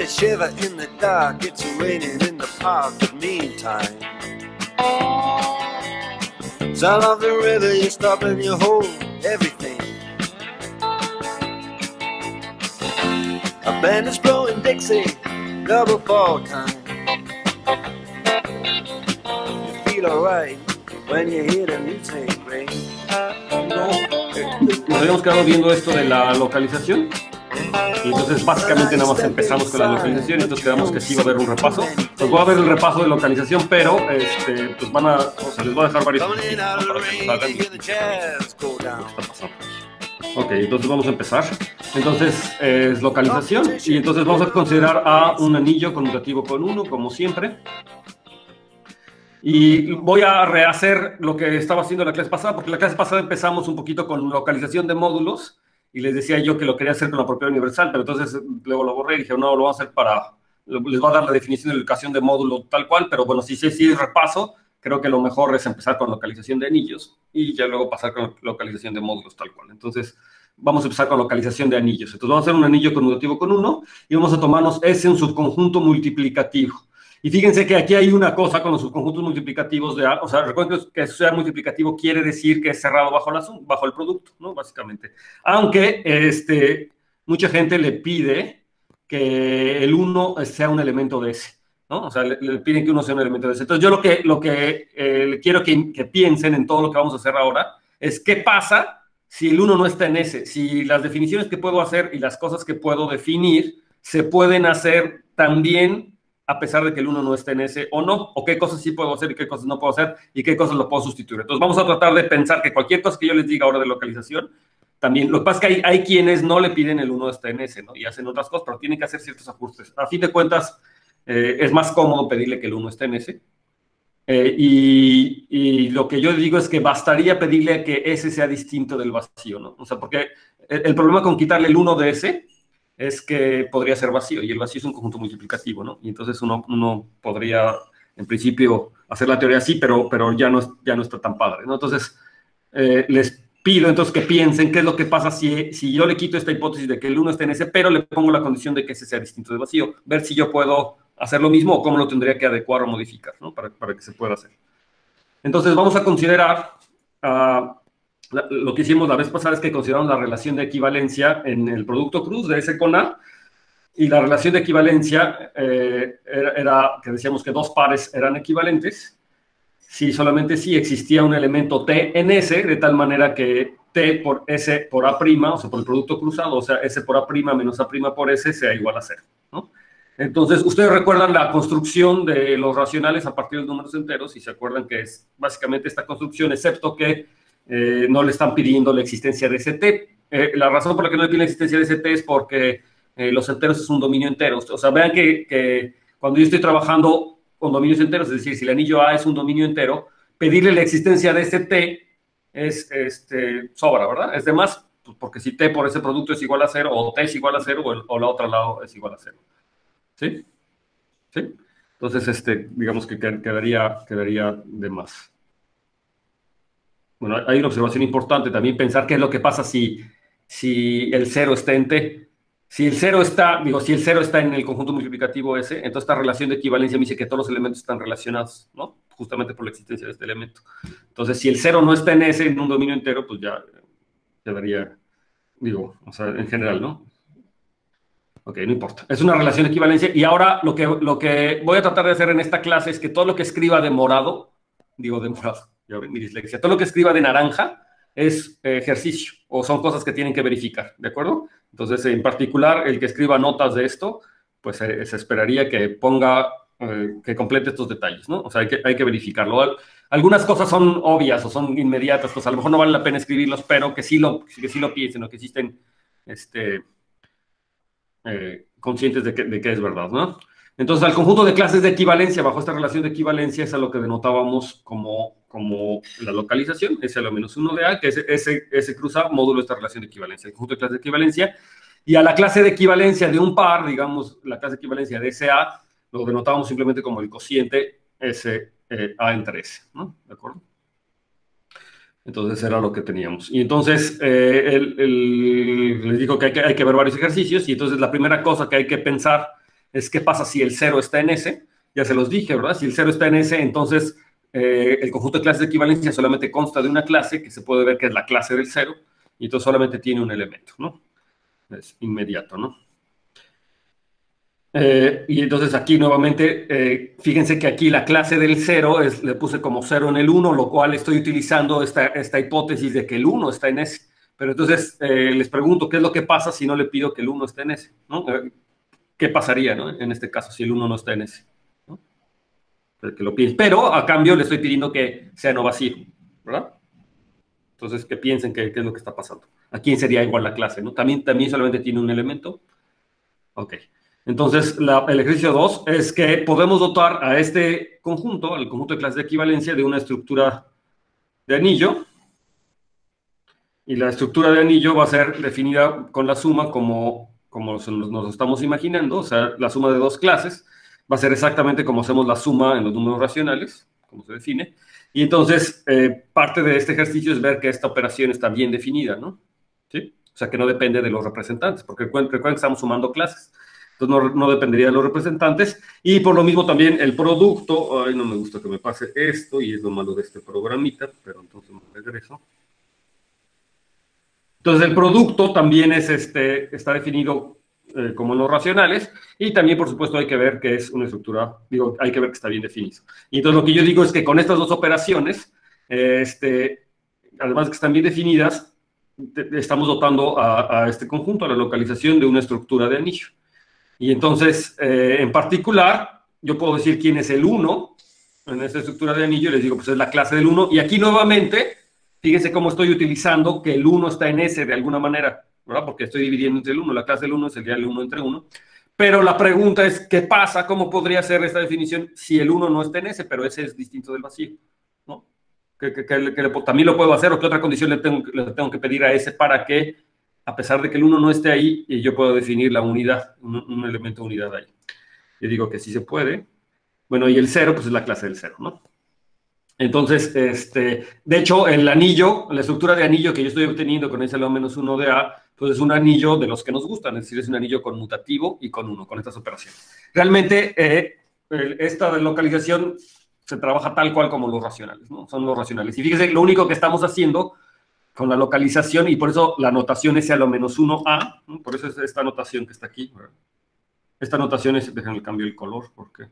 shiver in the dark, it's raining in the park, but meantime, sound of the river, you stop and you hold everything. A band is blowing Dixie, double fall time. You feel alright when you hear the music ring. Nos habíamos quedado viendo esto de la localización. Y entonces básicamente nada más empezamos con la localización y entonces quedamos que sí va a haber un repaso. Pues voy a ver el repaso de localización, pero pues van a, o sea, les voy a dejar varios ejercicios, ¿no? Para que nos hagan lo que está pasando. Ok, entonces vamos a empezar. Entonces es localización y entonces vamos a considerar a un anillo conmutativo con 1, como siempre. Y voy a rehacer lo que estaba haciendo en la clase pasada, porque la clase pasada empezamos un poquito con localización de módulos. Y les decía yo que lo quería hacer con la propiedad universal, pero entonces luego lo borré y dije, no, lo vamos a hacer les va a dar la definición de ubicación de módulo tal cual, pero bueno, si repaso, creo que lo mejor es empezar con localización de anillos y ya luego pasar con localización de módulos tal cual. Entonces, vamos a empezar con localización de anillos. Entonces, vamos a hacer un anillo conmutativo con 1 y vamos a tomarnos S, un subconjunto multiplicativo. Y fíjense que aquí hay una cosa con los subconjuntos multiplicativos de A. O sea, recuerden que sea multiplicativo quiere decir que es cerrado bajo el producto, ¿no? Básicamente. Aunque mucha gente le pide que el 1 sea un elemento de S, ¿no? O sea, le piden que 1 sea un elemento de S. Entonces, yo lo que quiero que piensen en todo lo que vamos a hacer ahora es qué pasa si el 1 no está en S. Si las definiciones que puedo hacer y las cosas que puedo definir se pueden hacer también a pesar de que el 1 no esté en S o no, o qué cosas sí puedo hacer y qué cosas no puedo hacer y qué cosas lo puedo sustituir. Entonces vamos a tratar de pensar que cualquier cosa que yo les diga ahora de localización, también, lo que pasa es que hay quienes no le piden el 1 esté en S, ¿no? Y hacen otras cosas, pero tienen que hacer ciertos ajustes. A fin de cuentas, es más cómodo pedirle que el 1 esté en S. Y lo que yo digo es que bastaría pedirle que S sea distinto del vacío, ¿no? O sea, porque el problema con quitarle el 1 de S es que podría ser vacío, y el vacío es un conjunto multiplicativo, ¿no? Y entonces uno podría, en principio, hacer la teoría así, pero ya no está tan padre, ¿no? Entonces, les pido entonces que piensen qué es lo que pasa si yo le quito esta hipótesis de que el 1 está en S, pero le pongo la condición de que ese sea distinto del vacío, ver si yo puedo hacer lo mismo o cómo lo tendría que adecuar o modificar, ¿no? Para que se pueda hacer. Entonces, vamos a considerar... lo que hicimos la vez pasada es que consideramos la relación de equivalencia en el producto cruz de S con A, y la relación de equivalencia era que decíamos que dos pares eran equivalentes solamente si existía un elemento T en S, de tal manera que T por S por A', o sea, por el producto cruzado, o sea, S por A' menos A' por S sea igual a 0, ¿no? Entonces, ustedes recuerdan la construcción de los racionales a partir de números enteros, y se acuerdan que es básicamente esta construcción, excepto que no le están pidiendo la existencia de ese T. La razón por la que no le piden la existencia de ese T es porque los enteros es un dominio entero. O sea, vean que cuando yo estoy trabajando con dominios enteros, es decir, si el anillo A es un dominio entero, pedirle la existencia de ese T es sobra, ¿verdad? Es de más, pues porque si T por ese producto es igual a 0, o T es igual a 0, o la otra lado es igual a 0. ¿Sí? ¿Sí? Entonces, digamos que quedaría de más. Bueno, hay una observación importante también, pensar qué es lo que pasa si el 0 está en T. Si el 0 está en el conjunto multiplicativo S, entonces esta relación de equivalencia me dice que todos los elementos están relacionados, ¿no? Justamente por la existencia de este elemento. Entonces, si el 0 no está en S, en un dominio entero, pues ya quedaría, o sea, en general, ¿no? Ok, no importa. Es una relación de equivalencia. Y ahora lo que voy a tratar de hacer en esta clase es que todo lo que escriba de morado, ya ven mi dislexia, todo lo que escriba de naranja es ejercicio o son cosas que tienen que verificar, ¿de acuerdo? Entonces, en particular, el que escriba notas de esto, pues se esperaría que ponga, que complete estos detalles, ¿no? O sea, hay que verificarlo. Algunas cosas son obvias o son inmediatas, pues a lo mejor no vale la pena escribirlos, pero que sí lo piensen o que existen, conscientes de que es verdad, ¿no? Entonces, al conjunto de clases de equivalencia, bajo esta relación de equivalencia, es a lo que denotábamos como la localización, S a lo menos 1 de A, que es S cruza módulo de esta relación de equivalencia, el conjunto de clases de equivalencia, y a la clase de equivalencia de un par, digamos, la clase de equivalencia de SA, lo denotábamos simplemente como el cociente S A entre S, ¿no? ¿De acuerdo? Entonces era lo que teníamos. Y entonces les digo que hay que ver varios ejercicios, y entonces la primera cosa que hay que pensar es qué pasa si el 0 está en S. Ya se los dije, ¿verdad? Si el 0 está en S, entonces el conjunto de clases de equivalencia solamente consta de una clase, que se puede ver que es la clase del 0, y entonces solamente tiene un elemento, ¿no? Es inmediato, ¿no? Y entonces aquí nuevamente, fíjense que aquí la clase del 0 le puse como 0 en el 1, lo cual estoy utilizando esta hipótesis de que el 1 está en S. Pero entonces les pregunto, ¿qué es lo que pasa si no le pido que el 1 esté en S? ¿No? ¿Qué pasaría, ¿no? En este caso, si el 1 no está en S, ¿no? Que lo piensen. Pero a cambio le estoy pidiendo que sea no vacío, ¿verdad? Entonces, que piensen qué es lo que está pasando. ¿A quién sería igual la clase, ¿no? También solamente tiene un elemento. Ok. Entonces, el ejercicio 2 es que podemos dotar a este conjunto, al conjunto de clases de equivalencia, de una estructura de anillo. Y la estructura de anillo va a ser definida con la suma como nos estamos imaginando, o sea, la suma de dos clases va a ser exactamente como hacemos la suma en los números racionales, como se define. Y entonces, parte de este ejercicio es ver que esta operación está bien definida, ¿no? ¿Sí? O sea, que no depende de los representantes, porque recuerden que estamos sumando clases. Entonces, no dependería de los representantes. Y por lo mismo también el producto, ay, no me gusta que me pase esto, y es lo malo de este programita, pero entonces me regreso. Entonces, el producto también está definido como no racionales, y también, por supuesto, hay que ver que es una estructura, hay que ver que está bien definido. Y entonces lo que yo digo es que con estas dos operaciones, además de que están bien definidas, estamos dotando a este conjunto, a la localización de una estructura de anillo. Y entonces, en particular, yo puedo decir quién es el 1 en esta estructura de anillo, les digo, pues es la clase del 1, y aquí nuevamente, fíjense cómo estoy utilizando que el 1 está en S de alguna manera, ¿verdad? Porque estoy dividiendo entre el 1, la clase del 1 sería el 1 entre 1, pero la pregunta es, ¿qué pasa? ¿Cómo podría ser esta definición si el 1 no está en S, pero S es distinto del vacío? ¿No? También lo puedo hacer, o qué otra condición le tengo que pedir a S para que, a pesar de que el 1 no esté ahí, yo puedo definir la unidad, un elemento de unidad ahí. Yo digo que sí se puede. Bueno, y el 0, pues es la clase del 0, ¿no? Entonces, de hecho, el anillo, la estructura de anillo que yo estoy obteniendo con ese L-1 de A, pues es un anillo de los que nos gustan, es decir, es un anillo conmutativo y con 1, con estas operaciones. Realmente, esta localización se trabaja tal cual como los racionales, ¿no? Son los racionales. Y fíjense, lo único que estamos haciendo con la localización, y por eso la notación es L-1A, ¿no? Por eso es esta notación que está aquí, ¿verdad? Esta notación es, déjenme cambiar el color, porque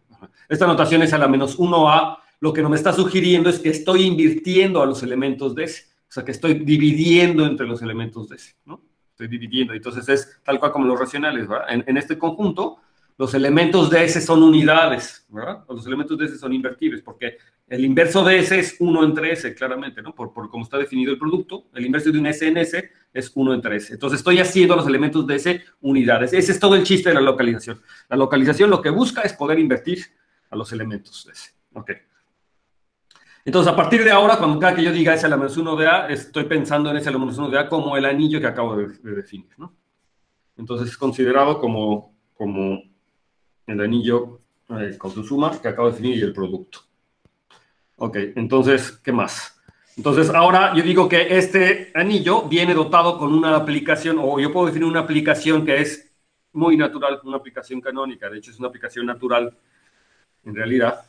esta notación es L-1A, lo que no me está sugiriendo es que estoy invirtiendo a los elementos de S, o sea, que estoy dividiendo entre los elementos de S, ¿no? Estoy dividiendo, entonces es tal cual como los racionales, ¿verdad? En este conjunto, los elementos de S son unidades, ¿verdad? O los elementos de S son invertibles, porque el inverso de S es 1 entre S, claramente, ¿no? Por cómo está definido el producto, el inverso de un S en S es 1 entre S. Entonces estoy haciendo los elementos de S unidades. Ese es todo el chiste de la localización. La localización lo que busca es poder invertir a los elementos de S. Ok. Entonces, a partir de ahora, cuando cada que yo diga S-1 de A, estoy pensando en S-1 de A como el anillo que acabo de definir, ¿no? Entonces, es considerado como el anillo con su suma que acabo de definir y el producto. Ok, entonces, ¿qué más? Entonces, ahora yo digo que este anillo viene dotado con una aplicación, o yo puedo definir una aplicación que es muy natural, una aplicación canónica, de hecho es una aplicación natural en realidad,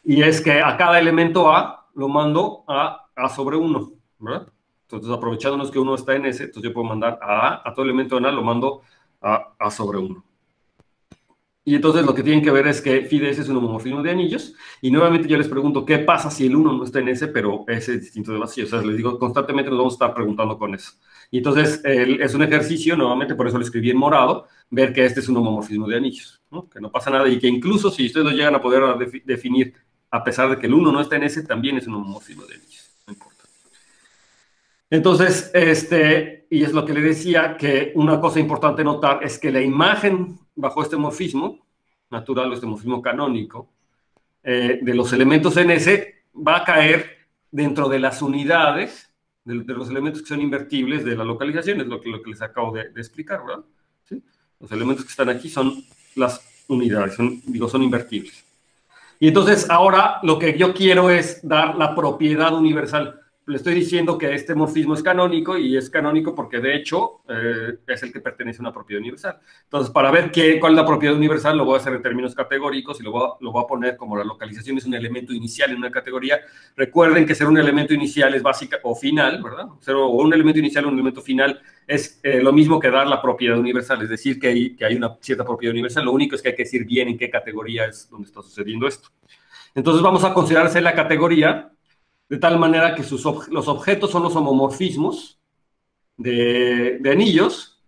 y es que a cada elemento A lo mando a A sobre 1, ¿verdad? Entonces, aprovechándonos que 1 está en S, entonces yo puedo mandar a todo elemento en A lo mando a A sobre 1. Y entonces lo que tienen que ver es que phi de S es un homomorfismo de anillos, y nuevamente yo les pregunto, ¿qué pasa si el 1 no está en S, pero S es distinto de vacío? O sea, les digo, constantemente nos vamos a estar preguntando con eso. Y entonces es un ejercicio, nuevamente, por eso lo escribí en morado, ver que este es un homomorfismo de anillos, ¿no? Que no pasa nada, y que incluso si ustedes lo llegan a poder definir, a pesar de que el 1 no está en S, también es un homomorfismo de anillos, no importa. Entonces, y es lo que le decía, que una cosa importante notar es que la imagen bajo este morfismo natural, o este morfismo canónico, de los elementos en S, va a caer dentro de las unidades de los elementos que son invertibles de la localización, es lo que les acabo de explicar, ¿verdad? ¿Sí? Los elementos que están aquí son las unidades, son invertibles. Y entonces ahora lo que yo quiero es dar la propiedad universal. le estoy diciendo que este morfismo es canónico, y es canónico porque de hecho es el que pertenece a una propiedad universal. Entonces, para ver cuál es la propiedad universal, lo voy a hacer en términos categóricos y lo voy a poner como la localización es un elemento inicial en una categoría. Recuerden que ser un elemento inicial es básica o final, ¿verdad? O un elemento inicial o un elemento final es lo mismo que dar la propiedad universal, es decir, que hay una cierta propiedad universal. Lo único es que hay que decir bien en qué categoría es donde está sucediendo esto. Entonces vamos a considerarse la categoría de tal manera que los objetos son los homomorfismos de anillos,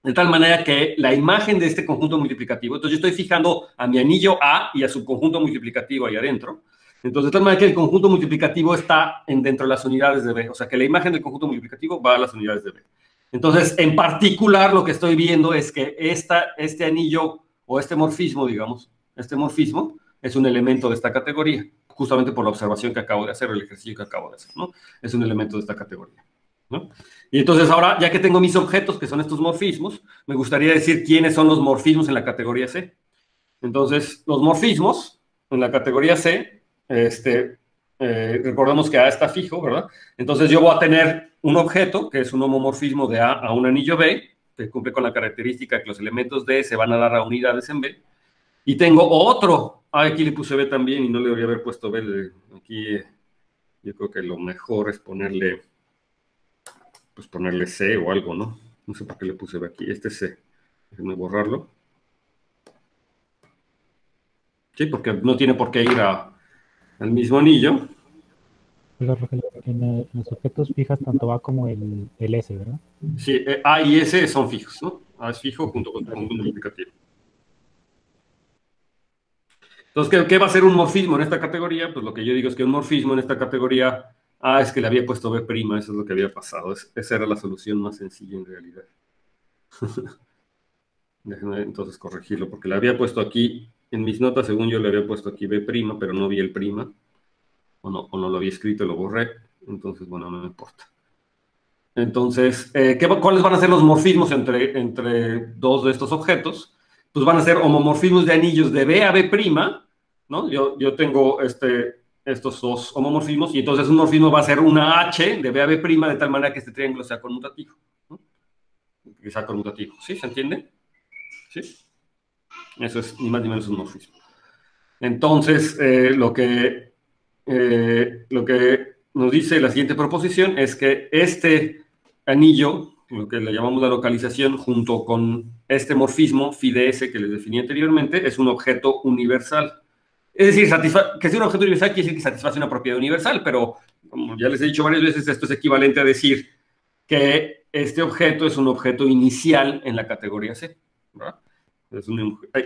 de tal manera que la imagen de este conjunto multiplicativo, entonces yo estoy fijando a mi anillo A y a su conjunto multiplicativo ahí adentro. Entonces, de tal manera que el conjunto multiplicativo está dentro de las unidades de B, o sea que la imagen del conjunto multiplicativo va a las unidades de B. Entonces, en particular, lo que estoy viendo es que este anillo o este morfismo, digamos, este morfismo es un elemento de esta categoría, justamente por la observación que acabo de hacer, el ejercicio que acabo de hacer, ¿no? Es un elemento de esta categoría, ¿no? Y entonces ahora, ya que tengo mis objetos, que son estos morfismos, me gustaría decir quiénes son los morfismos en la categoría C. Entonces, los morfismos en la categoría C, recordemos que A está fijo, ¿verdad? Entonces yo voy a tener un objeto, que es un homomorfismo de A a un anillo B, que cumple con la característica que los elementos D se van a dar a unidades en B. Y tengo otro, aquí le puse B también y no le debería haber puesto B. Aquí yo creo que lo mejor es ponerle C o algo, ¿no? No sé por qué le puse B aquí. Este es C. Déjenme borrarlo. Sí, porque no tiene por qué ir al mismo anillo. En los objetos fijas tanto A como el S, ¿verdad? Sí, A y S son fijos, ¿no? A es fijo junto con el conjunto multiplicativo. Entonces, ¿qué va a ser un morfismo en esta categoría? Pues lo que yo digo es que un morfismo en esta categoría A es que le había puesto B', eso es lo que había pasado. Esa era la solución más sencilla en realidad. Déjenme entonces corregirlo, porque le había puesto aquí, en mis notas, según yo le había puesto aquí B', pero no vi el prima, o no lo había escrito, lo borré. Entonces, bueno, no me importa. Entonces, ¿cuáles van a ser los morfismos entre dos de estos objetos? Pues van a ser homomorfismos de anillos de B a B', ¿no? Yo tengo estos dos homomorfismos, y entonces un morfismo va a ser una H de B a B', de tal manera que este triángulo sea conmutativo, ¿no? Que sea conmutativo, ¿sí? ¿Se entiende? ¿Sí? Eso es ni más ni menos un morfismo. Entonces, lo que nos dice la siguiente proposición es que este anillo, lo que le llamamos la localización, junto con este morfismo phi de S que les definí anteriormente, es un objeto universal. Es decir, que sea un objeto universal quiere decir que satisface una propiedad universal, pero como ya les he dicho varias veces, esto es equivalente a decir que este objeto es un objeto inicial en la categoría C, ¿verdad? Es un... Ay,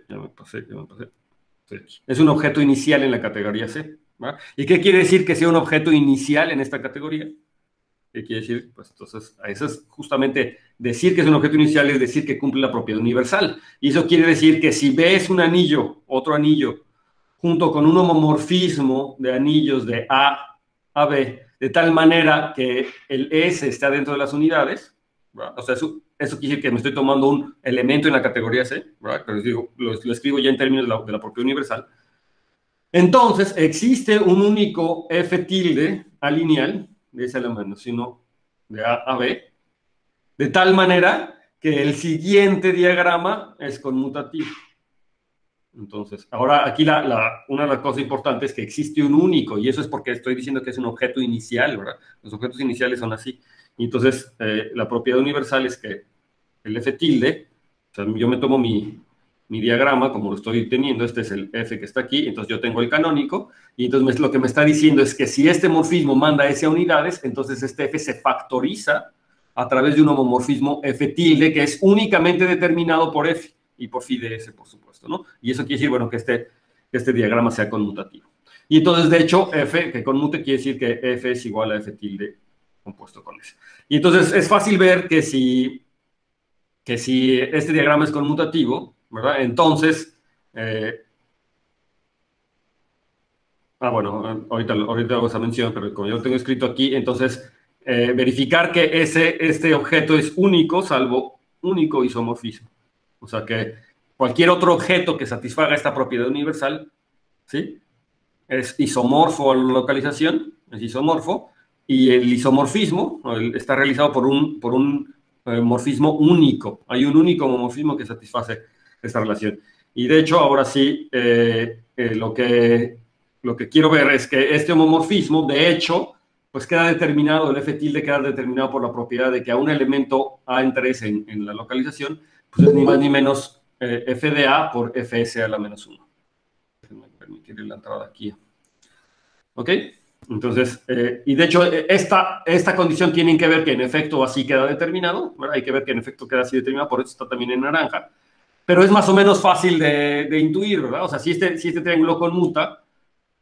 ya me pasé. Sí. Es un objeto inicial en la categoría C, ¿verdad? ¿Y qué quiere decir que sea un objeto inicial en esta categoría? ¿Qué quiere decir? Pues entonces, eso es justamente decir que es un objeto inicial, es decir que cumple la propiedad universal. Y eso quiere decir que si B es un anillo, otro anillo, junto con un homomorfismo de anillos de A a B, de tal manera que el S está dentro de las unidades, ¿verdad? O sea, eso quiere decir que me estoy tomando un elemento en la categoría C, ¿verdad? Pero digo, lo escribo ya en términos de la propiedad universal. Entonces, existe un único F tilde alineal, de ese elemento, sino de A a B, de tal manera que el siguiente diagrama es conmutativo. Entonces, ahora aquí una de las cosas importantes es que existe un único, y eso es porque estoy diciendo que es un objeto inicial, ¿verdad? Los objetos iniciales son así. Y entonces, la propiedad universal es que el F tilde, o sea, yo me tomo mi diagrama, como lo estoy teniendo, este es el F que está aquí, entonces yo tengo el canónico, y entonces lo que me está diciendo es que si este morfismo manda S a unidades, entonces este F se factoriza a través de un homomorfismo F tilde, que es únicamente determinado por F, y por phi de S, por supuesto, ¿no? Y eso quiere decir, bueno, que este diagrama sea conmutativo. Y entonces, de hecho, F, que conmute, quiere decir que F es igual a F tilde compuesto con S. Y entonces es fácil ver que si este diagrama es conmutativo, ¿verdad? Entonces, bueno, ahorita hago esa mención, pero como yo lo tengo escrito aquí, entonces, verificar que este objeto es único, salvo único isomorfismo. O sea que cualquier otro objeto que satisfaga esta propiedad universal, ¿sí? es isomorfo a la localización, es isomorfo, y el isomorfismo está realizado por un morfismo único. Hay un único morfismo que satisface esta relación. Y de hecho, ahora sí, lo que quiero ver es que este homomorfismo, de hecho, pues queda determinado, el F tilde queda determinado por la propiedad de que a un elemento A entre S en la localización, pues es ni más ni menos F de A por Fs a la menos 1. Déjenme permitir la entrada aquí. ¿Ok? Entonces, y de hecho, esta condición tiene que ver que en efecto así queda determinado, ¿verdad? Hay que ver que en efecto queda así determinado, por eso está también en naranja, pero es más o menos fácil de intuir, ¿verdad? O sea, si este triángulo conmuta,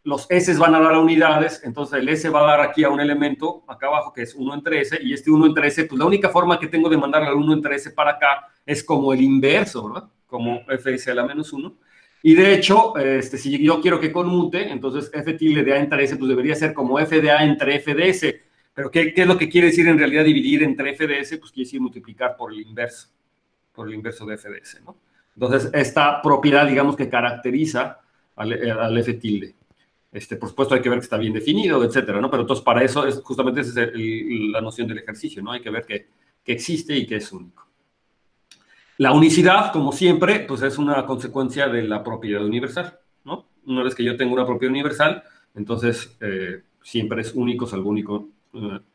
los S van a dar a unidades, entonces el S va a dar aquí a un elemento, acá abajo, que es 1 entre S, y este 1 entre S, pues la única forma que tengo de mandarle al 1 entre S para acá es como el inverso, ¿verdad? Como Fs a la menos 1. Y de hecho, si yo quiero que conmute, entonces F tilde de A entre S, pues debería ser como F de A entre F de S. Pero ¿qué es lo que quiere decir en realidad dividir entre F de S? Pues quiere decir multiplicar por el inverso de F de S, ¿no? Entonces, esta propiedad, digamos, que caracteriza al F tilde. Por supuesto, hay que ver que está bien definido, etcétera, ¿no? Pero entonces, para eso, justamente esa es la noción del ejercicio, ¿no? Hay que ver que existe y que es único. La unicidad, como siempre, pues es una consecuencia de la propiedad universal, ¿no? Una vez que yo tengo una propiedad universal, entonces siempre es único, salvo único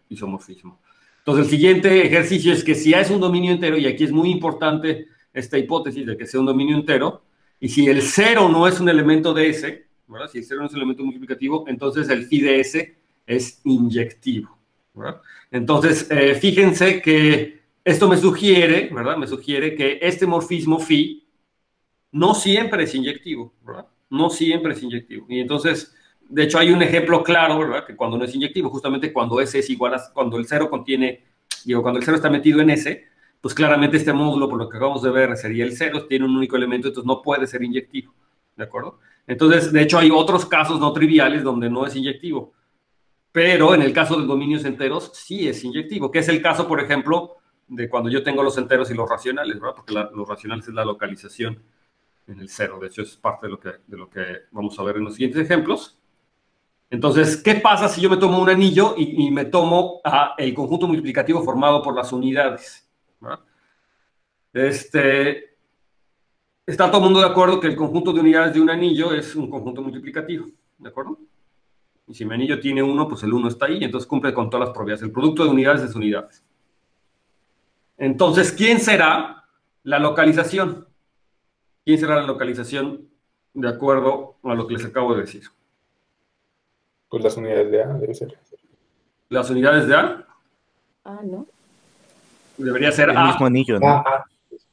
isomorfismo. Entonces, el siguiente ejercicio es que si A es un dominio entero, y aquí es muy importante esta hipótesis de que sea un dominio entero, y si el 0 no es un elemento de S, ¿verdad? Si el 0 no es un elemento multiplicativo, entonces el phi de S es inyectivo, ¿verdad? Entonces, fíjense que esto me sugiere, ¿verdad? Me sugiere que este morfismo phi no siempre es inyectivo, ¿verdad? No siempre es inyectivo. Y entonces, de hecho, hay un ejemplo claro, ¿verdad? Que cuando no es inyectivo, justamente cuando S es igual a, cuando el 0 contiene, cuando el 0 está metido en S, pues claramente este módulo, por lo que acabamos de ver, sería el 0, tiene un único elemento, entonces no puede ser inyectivo, ¿de acuerdo? Entonces, de hecho, hay otros casos no triviales donde no es inyectivo, pero en el caso de dominios enteros sí es inyectivo, que es el caso, por ejemplo, de cuando yo tengo los enteros y los racionales, ¿verdad? Porque los racionales es la localización en el 0, de hecho es parte de lo que vamos a ver en los siguientes ejemplos. Entonces, ¿qué pasa si yo me tomo un anillo y me tomo el conjunto multiplicativo formado por las unidades? ¿Verdad? Está todo el mundo de acuerdo que el conjunto de unidades de un anillo es un conjunto multiplicativo, ¿de acuerdo? Y si mi anillo tiene 1, pues el 1 está ahí, entonces cumple con todas las propiedades. El producto de unidades es unidades. Entonces, ¿quién será la localización? ¿Quién será la localización de acuerdo a lo que les acabo de decir? Pues las unidades de A debe ser. ¿Las unidades de A? ¿No? Debería ser El A. mismo anillo, ¿no?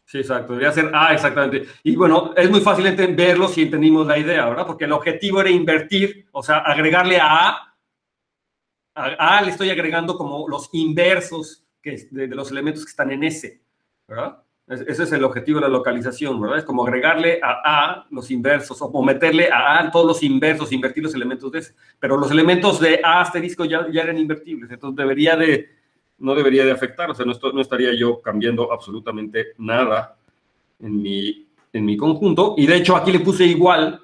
Sí, exacto. Debería ser A, exactamente. Y bueno, es muy fácil verlo si entendimos la idea, ¿verdad? Porque el objetivo era invertir, o sea, agregarle a A. A le estoy agregando como los inversos de los elementos que están en S, ¿verdad? Ese es el objetivo de la localización, ¿verdad? Es como agregarle a A los inversos o meterle a A todos los inversos, invertir los elementos de S. Pero los elementos de A asterisco ya eran invertibles, entonces no debería de afectar, o sea, no estaría yo cambiando absolutamente nada en mi conjunto. Y de hecho aquí le puse igual,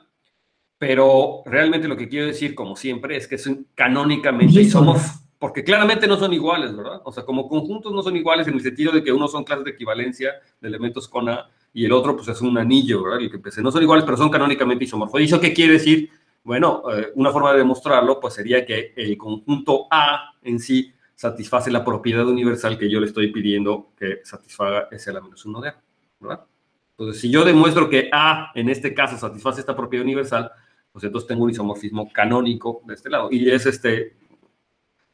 pero realmente lo que quiero decir, como siempre, es que son canónicamente isomorfos, porque claramente no son iguales, ¿verdad? O sea, como conjuntos no son iguales en el sentido de que uno son clases de equivalencia de elementos con A y el otro pues es un anillo, ¿verdad? El que empecé. No son iguales, pero son canónicamente isomorfos. ¿Y eso qué quiere decir? Bueno, una forma de demostrarlo pues sería que el conjunto A en sí satisface la propiedad universal que yo le estoy pidiendo que satisfaga S a la menos 1 de A, ¿verdad? Entonces, si yo demuestro que A en este caso satisface esta propiedad universal, pues entonces tengo un isomorfismo canónico de este lado. Y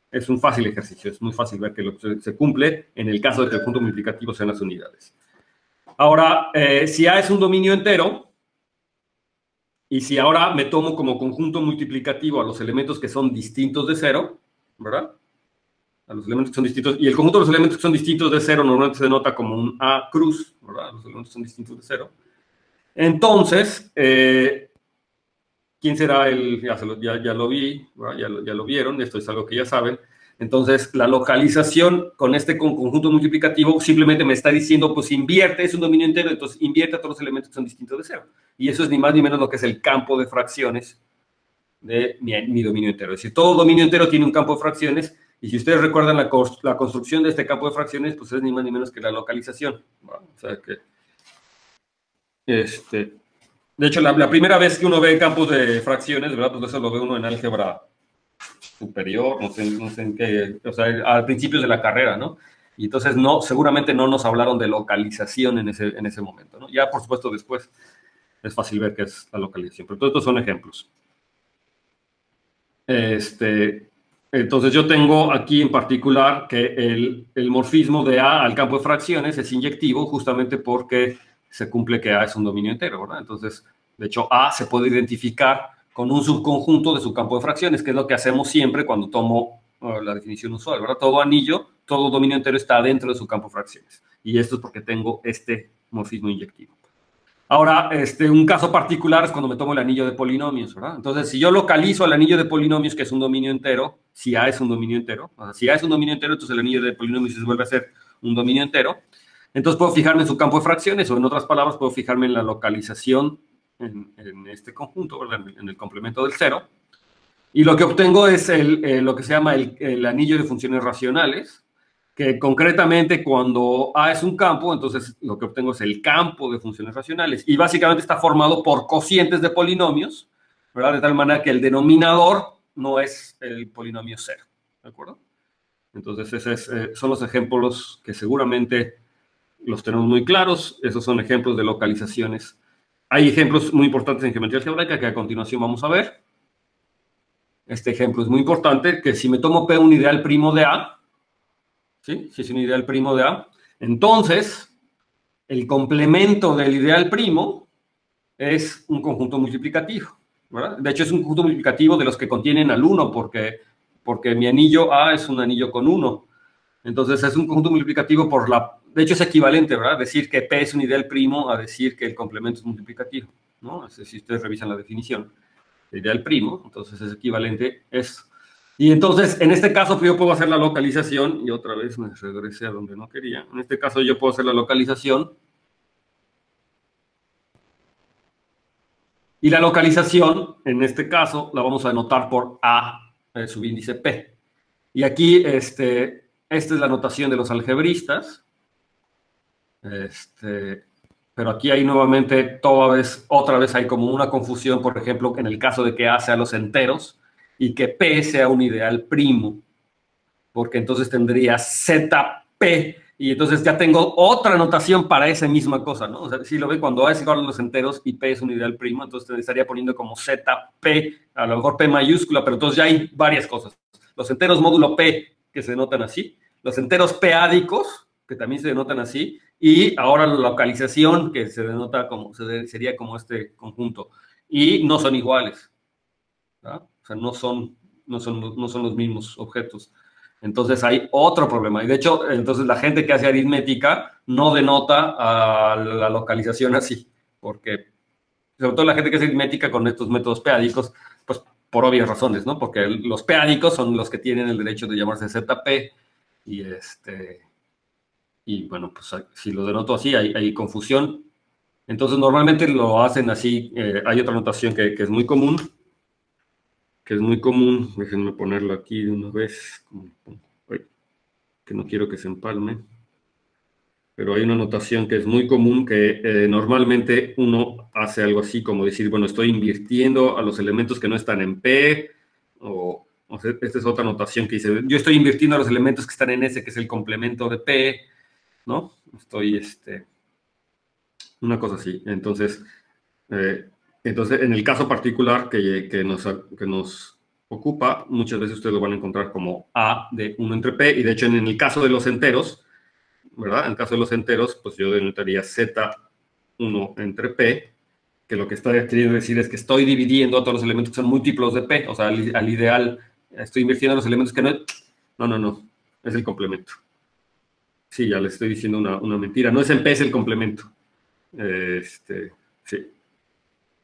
es un fácil ejercicio, es muy fácil ver que se cumple en el caso de que el punto multiplicativo sean las unidades. Ahora, si A es un dominio entero, y si ahora me tomo como conjunto multiplicativo a los elementos que son distintos de 0, ¿verdad? A los elementos que son distintos, y el conjunto de los elementos que son distintos de 0 normalmente se denota como un A cruz, ¿verdad? Los elementos son distintos de 0. Entonces, ¿quién será el? Ya lo vi, ya lo vieron, esto es algo que ya saben. Entonces, la localización con este conjunto multiplicativo simplemente me está diciendo, pues invierte, es un dominio entero, entonces invierte a todos los elementos que son distintos de 0. Y eso es ni más ni menos lo que es el campo de fracciones de mi dominio entero. Es decir, todo dominio entero tiene un campo de fracciones, y si ustedes recuerdan la construcción de este campo de fracciones, pues es ni más ni menos que la localización. Bueno, o sea que, de hecho, la primera vez que uno ve campos de fracciones, ¿verdad? Pues eso lo ve uno en álgebra superior, no sé en qué, o sea, a principios de la carrera, ¿no? Y entonces seguramente no nos hablaron de localización en ese momento, ¿no? Ya, por supuesto, después es fácil ver qué es la localización, pero todos estos son ejemplos. Entonces yo tengo aquí en particular que el morfismo de A al campo de fracciones es inyectivo justamente porque se cumple que A es un dominio entero, ¿verdad? Entonces, de hecho, A se puede identificar con un subconjunto de su campo de fracciones, que es lo que hacemos siempre cuando tomo la definición usual, ¿verdad? Todo anillo, todo dominio entero está dentro de su campo de fracciones. Y esto es porque tengo este morfismo inyectivo. Ahora, un caso particular es cuando me tomo el anillo de polinomios, ¿verdad? Entonces, si yo localizo el anillo de polinomios, que es un dominio entero, si A es un dominio entero, o sea, si A es un dominio entero, entonces el anillo de polinomios se vuelve a ser un dominio entero. Entonces puedo fijarme en su campo de fracciones, o en otras palabras, puedo fijarme en la localización en este conjunto, ¿verdad? En el complemento del cero. Y lo que obtengo es lo que se llama el anillo de funciones racionales, que concretamente cuando A es un campo, entonces lo que obtengo es el campo de funciones racionales. Y básicamente está formado por cocientes de polinomios, ¿verdad? De tal manera que el denominador no es el polinomio cero, ¿de acuerdo? Entonces, esos son los ejemplos que seguramente los tenemos muy claros. Esos son ejemplos de localizaciones. Hay ejemplos muy importantes en geometría algebraica que a continuación vamos a ver. Este ejemplo es muy importante, que si me tomo P un ideal primo de A, ¿sí? Si es un ideal primo de A, entonces el complemento del ideal primo es un conjunto multiplicativo, ¿verdad? De hecho, es un conjunto multiplicativo de los que contienen al 1, porque mi anillo A es un anillo con 1. Entonces, es un conjunto multiplicativo de hecho, es equivalente, ¿verdad? Decir que P es un ideal primo a decir que el complemento es multiplicativo, ¿no? Si ustedes revisan la definición de ideal primo, entonces es equivalente eso. Y entonces, en este caso, yo puedo hacer la localización, y otra vez me regresé a donde no quería. En este caso, yo puedo hacer la localización. Y la localización, en este caso, la vamos a anotar por A subíndice P. Y aquí, esta es la notación de los algebristas. Pero aquí hay nuevamente, otra vez hay como una confusión, por ejemplo, en el caso de que A sea los enteros y que P sea un ideal primo, porque entonces tendría ZP, y entonces ya tengo otra notación para esa misma cosa, ¿no? O sea, si lo ve, cuando A es igual a los enteros y P es un ideal primo, entonces te estaría poniendo como ZP, a lo mejor P mayúscula, pero entonces ya hay varias cosas. Los enteros módulo P, que se denotan así, los enteros p-ádicos, que también se denotan así, y ahora la localización, que se denota sería como este conjunto, y no son iguales, ¿verdad? O sea, no son los mismos objetos. Entonces hay otro problema. Y de hecho, entonces la gente que hace aritmética no denota a la localización así, porque sobre todo la gente que hace aritmética con estos métodos p-ádicos, pues por obvias razones, ¿no? Porque los p-ádicos son los que tienen el derecho de llamarse ZP, y bueno, pues si lo denoto así, hay confusión. Entonces normalmente lo hacen así. Hay otra notación que es muy común, déjenme ponerlo aquí de una vez, que no quiero que se empalme, pero hay una notación que es muy común, que normalmente uno hace algo así como decir, bueno, estoy invirtiendo a los elementos que no están en P, o sea, esta es otra notación que dice, yo estoy invirtiendo a los elementos que están en S, que es el complemento de P, ¿no? Estoy, una cosa así. Entonces, en el caso particular que nos ocupa, muchas veces ustedes lo van a encontrar como A de 1 entre P, y de hecho en el caso de los enteros, ¿verdad? En el caso de los enteros, pues yo denotaría Z1 entre P, que lo que está queriendo decir es que estoy dividiendo a todos los elementos que son múltiplos de P, o sea, al ideal, estoy invirtiendo a los elementos que no, es el complemento. Sí, ya les estoy diciendo una mentira, no es en P, es el complemento. Sí.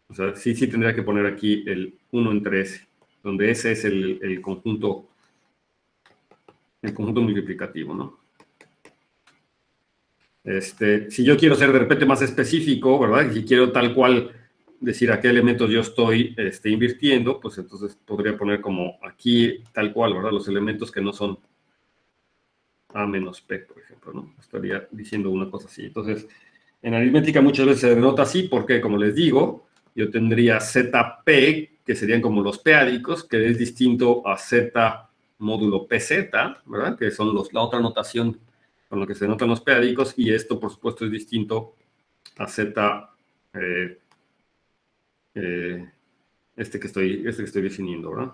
O sea, sí tendría que poner aquí el 1 entre S, donde S es el conjunto multiplicativo, ¿no? Si yo quiero ser de repente más específico, ¿verdad? Si quiero tal cual decir a qué elementos yo estoy invirtiendo, pues entonces podría poner como aquí tal cual, ¿verdad? Los elementos que no son A menos P, por ejemplo, ¿no? Estaría diciendo una cosa así. Entonces, en aritmética muchas veces se denota así porque, como les digo, yo tendría ZP, que serían como los p-ádicos, que es distinto a Z módulo PZ, ¿verdad? Que son la otra notación con lo que se denotan los p-ádicos, y esto, por supuesto, es distinto a Z, este que estoy definiendo, ¿verdad?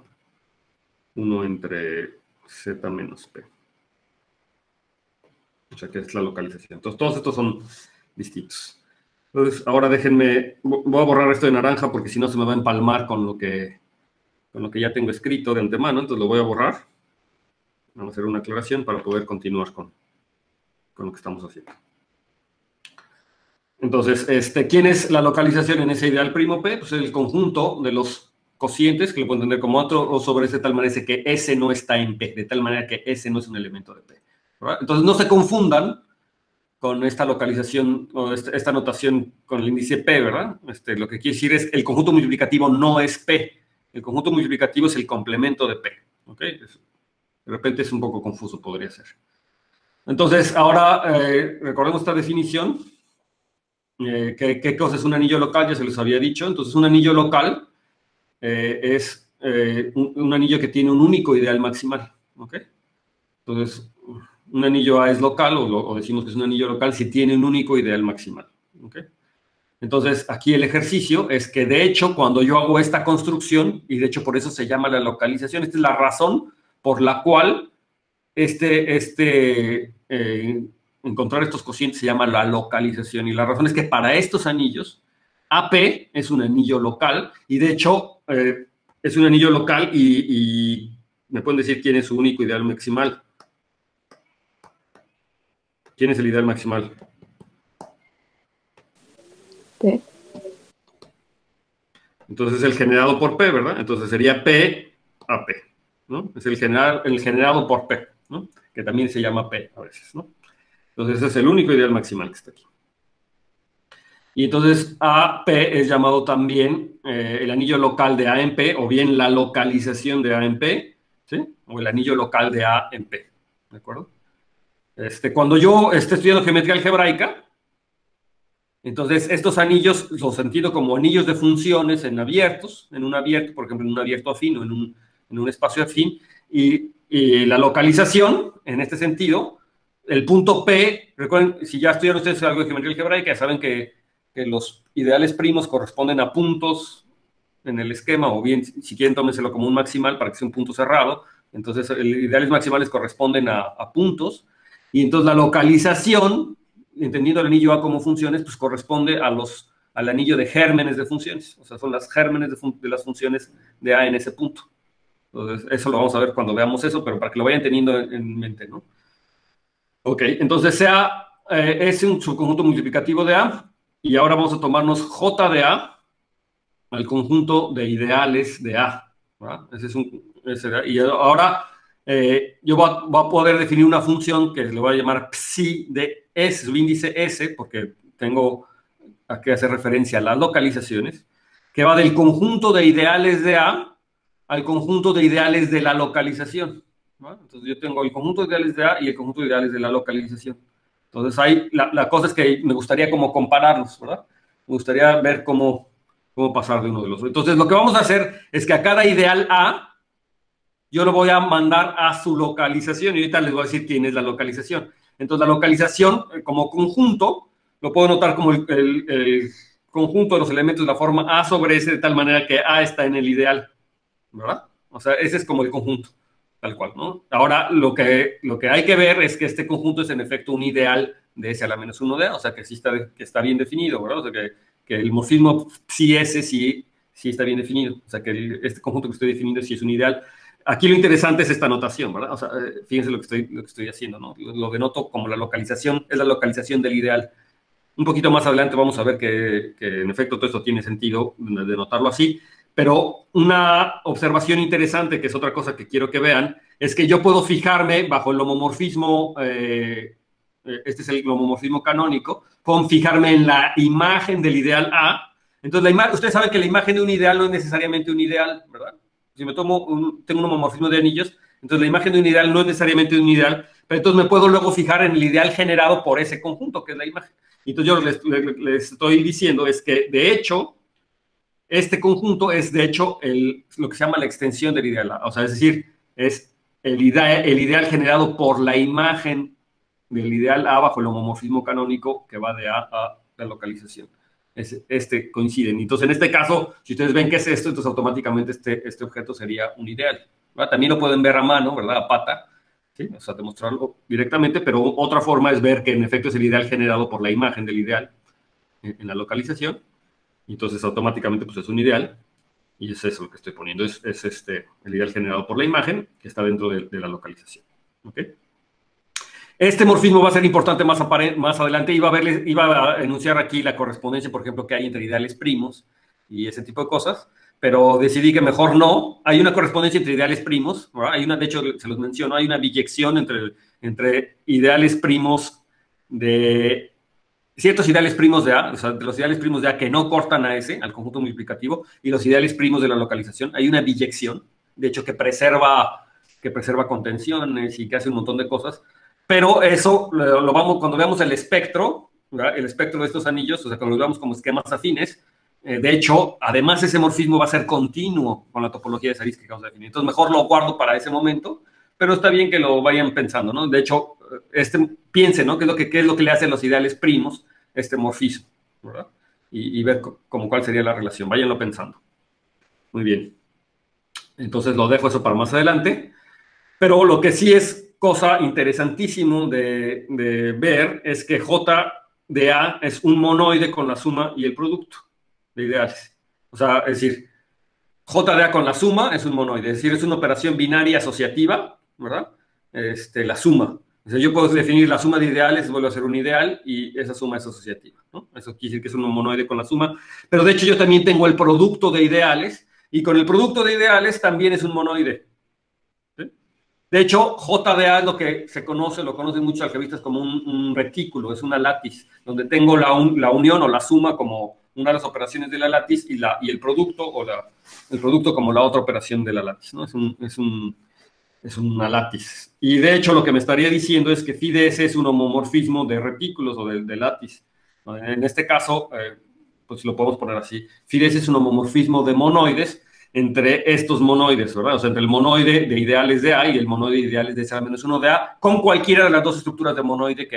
1 entre Z menos P. O sea, que es la localización. Entonces, todos estos son distintos. Entonces, ahora déjenme, voy a borrar esto de naranja porque si no se me va a empalmar con lo que ya tengo escrito de antemano, entonces lo voy a borrar. Vamos a hacer una aclaración para poder continuar con lo que estamos haciendo. Entonces, ¿quién es la localización en ese ideal primo P? Pues el conjunto de los cocientes, que lo pueden entender como otro, o sobre ese de tal manera que S no está en P, de tal manera que S no es un elemento de P, ¿verdad? Entonces, no se confundan con esta localización o esta notación con el índice P, ¿verdad? Lo que quiere decir es el conjunto multiplicativo no es P. El conjunto multiplicativo es el complemento de P, ¿ok? De repente es un poco confuso, podría ser. Entonces, ahora recordemos esta definición. ¿Qué cosa es un anillo local? Ya se los había dicho. Entonces, un anillo local es un anillo que tiene un único ideal maximal, ¿ok? Entonces, un anillo A es local, o decimos que es un anillo local si tiene un único ideal maximal, ¿ok? Entonces, aquí el ejercicio es que, de hecho, cuando yo hago esta construcción, y de hecho por eso se llama la localización, esta es la razón por la cual encontrar estos cocientes se llama la localización, y la razón es que para estos anillos, AP es un anillo local, y de hecho es un anillo local, y me pueden decir quién es su único ideal maximal. ¿Quién es el ideal maximal? P. Entonces el generado por P, ¿verdad? Entonces sería P a P, ¿no? Es el generado por P, ¿no? Que también se llama P a veces, ¿no? Entonces ese es el único ideal maximal que está aquí. Y entonces AP es llamado también el anillo local de A en P, o bien la localización de A en P, ¿sí? O el anillo local de A en P, ¿de acuerdo? Cuando yo esté estudiando geometría algebraica, entonces estos anillos los entiendo como anillos de funciones en abiertos, en un abierto, por ejemplo, en un abierto afín o en un espacio afín, y la localización, en este sentido, el punto P, recuerden, si ya estudiaron ustedes algo de geometría algebraica, ya saben que los ideales primos corresponden a puntos en el esquema, o bien, si quieren, tómenselo como un maximal para que sea un punto cerrado. Entonces, los ideales maximales corresponden a puntos, y entonces la localización, entendiendo el anillo A como funciones, pues corresponde al anillo de gérmenes de funciones, o sea, son las gérmenes de las funciones de A en ese punto. Entonces, eso lo vamos a ver cuando veamos eso, pero para que lo vayan teniendo en mente, ¿no? Ok, entonces sea es un subconjunto multiplicativo de A, y ahora vamos a tomarnos J de A al conjunto de ideales de A, ¿verdad? Y ahora yo voy a poder definir una función que le voy a llamar psi de S, su índice S, porque tengo que hacer referencia a las localizaciones, que va del conjunto de ideales de A al conjunto de ideales de la localización, ¿no? Entonces yo tengo el conjunto de ideales de A y el conjunto de ideales de la localización. Entonces ahí la cosa es que me gustaría como compararlos, ¿verdad? Me gustaría ver cómo pasar de uno de los otros. Entonces lo que vamos a hacer es que a cada ideal A yo lo voy a mandar a su localización, y ahorita les voy a decir quién es la localización. Entonces la localización como conjunto lo puedo notar como el conjunto de los elementos de la forma A sobre S, de tal manera que A está en el ideal, ¿verdad? O sea, ese es como el conjunto, tal cual, ¿no? Ahora, lo que hay que ver es que este conjunto es en efecto un ideal de S a la menos 1 de A, o sea, que sí está bien definido, ¿verdad? O sea, que el morfismo psi S sí está bien definido, o sea, que este conjunto que estoy definiendo sí es un ideal. Aquí lo interesante es esta notación, ¿verdad? O sea, fíjense lo que estoy haciendo, ¿no? Lo denoto como la localización, es la localización del ideal. Un poquito más adelante vamos a ver que en efecto todo esto tiene sentido denotarlo así, pero una observación interesante, que es otra cosa que quiero que vean, es que yo puedo fijarme bajo el homomorfismo, este es el homomorfismo canónico, puedo fijarme en la imagen del ideal A, Entonces, ustedes saben que la imagen de un ideal no es necesariamente un ideal, ¿verdad? Si me tengo un homomorfismo de anillos, entonces la imagen de un ideal no es necesariamente un ideal, pero entonces me puedo luego fijar en el ideal generado por ese conjunto, que es la imagen. Entonces yo les estoy diciendo es que, de hecho, este conjunto es, de hecho, lo que se llama la extensión del ideal A. O sea, es decir, es el ideal generado por la imagen del ideal A bajo el homomorfismo canónico que va de A a la localización. Coinciden. Entonces, en este caso, si ustedes ven que es esto, entonces automáticamente este objeto sería un ideal, ¿verdad? También lo pueden ver a mano, ¿verdad? A pata, ¿sí? O sea, demostrarlo directamente, pero otra forma es ver que en efecto es el ideal generado por la imagen del ideal en la localización. Entonces, automáticamente, pues es un ideal, y es eso lo que estoy poniendo, es el ideal generado por la imagen que está dentro de la localización. ¿Ok? Este morfismo va a ser importante más adelante. Iba a enunciar aquí la correspondencia, por ejemplo, que hay entre ideales primos y ese tipo de cosas, pero decidí que mejor no. Hay una correspondencia entre ideales primos, ¿verdad? De hecho, se los menciono, hay una biyección entre ideales primos de ciertos ideales primos de A, o sea, de los ideales primos de A que no cortan a S, al conjunto multiplicativo, y los ideales primos de la localización. Hay una biyección, de hecho, que preserva contenciones y que hace un montón de cosas. Pero eso cuando veamos el espectro, ¿verdad? El espectro de estos anillos, o sea, cuando lo veamos como esquemas afines, de hecho, además ese morfismo va a ser continuo con la topología de Sarisk que acabamos de definir. Entonces, mejor lo guardo para ese momento, pero está bien que lo vayan pensando, ¿no? De hecho, piensen, ¿no? ¿Qué es lo que le hacen los ideales primos este morfismo, ¿verdad? Y ver cuál sería la relación. Váyanlo pensando. Muy bien. Entonces, lo dejo eso para más adelante. Pero lo que sí es cosa interesantísimo de ver es que J de A es un monoide con la suma y el producto de ideales. O sea, es decir, J de A con la suma es un monoide, es decir, es una operación binaria asociativa, ¿verdad? La suma. O sea, yo puedo definir la suma de ideales, vuelvo a ser un ideal, y esa suma es asociativa, ¿no? Eso quiere decir que es un monoide con la suma. Pero de hecho yo también tengo el producto de ideales, y con el producto de ideales también es un monoide. De hecho, J de A es lo que lo conocen muchos algebristas como un retículo, es una látiz, donde tengo la unión o la suma como una de las operaciones de la látiz y el producto el producto como la otra operación de la látiz, ¿no? Es una látiz. Y de hecho lo que me estaría diciendo es que phi de S es un homomorfismo de retículos o de látiz. En este caso, pues lo podemos poner así. Phi de S es un homomorfismo de monoides entre estos monoides, ¿verdad? O sea, entre el monoide de ideales de A y el monoide de ideales de S-1 de A, con cualquiera de las dos estructuras de monoide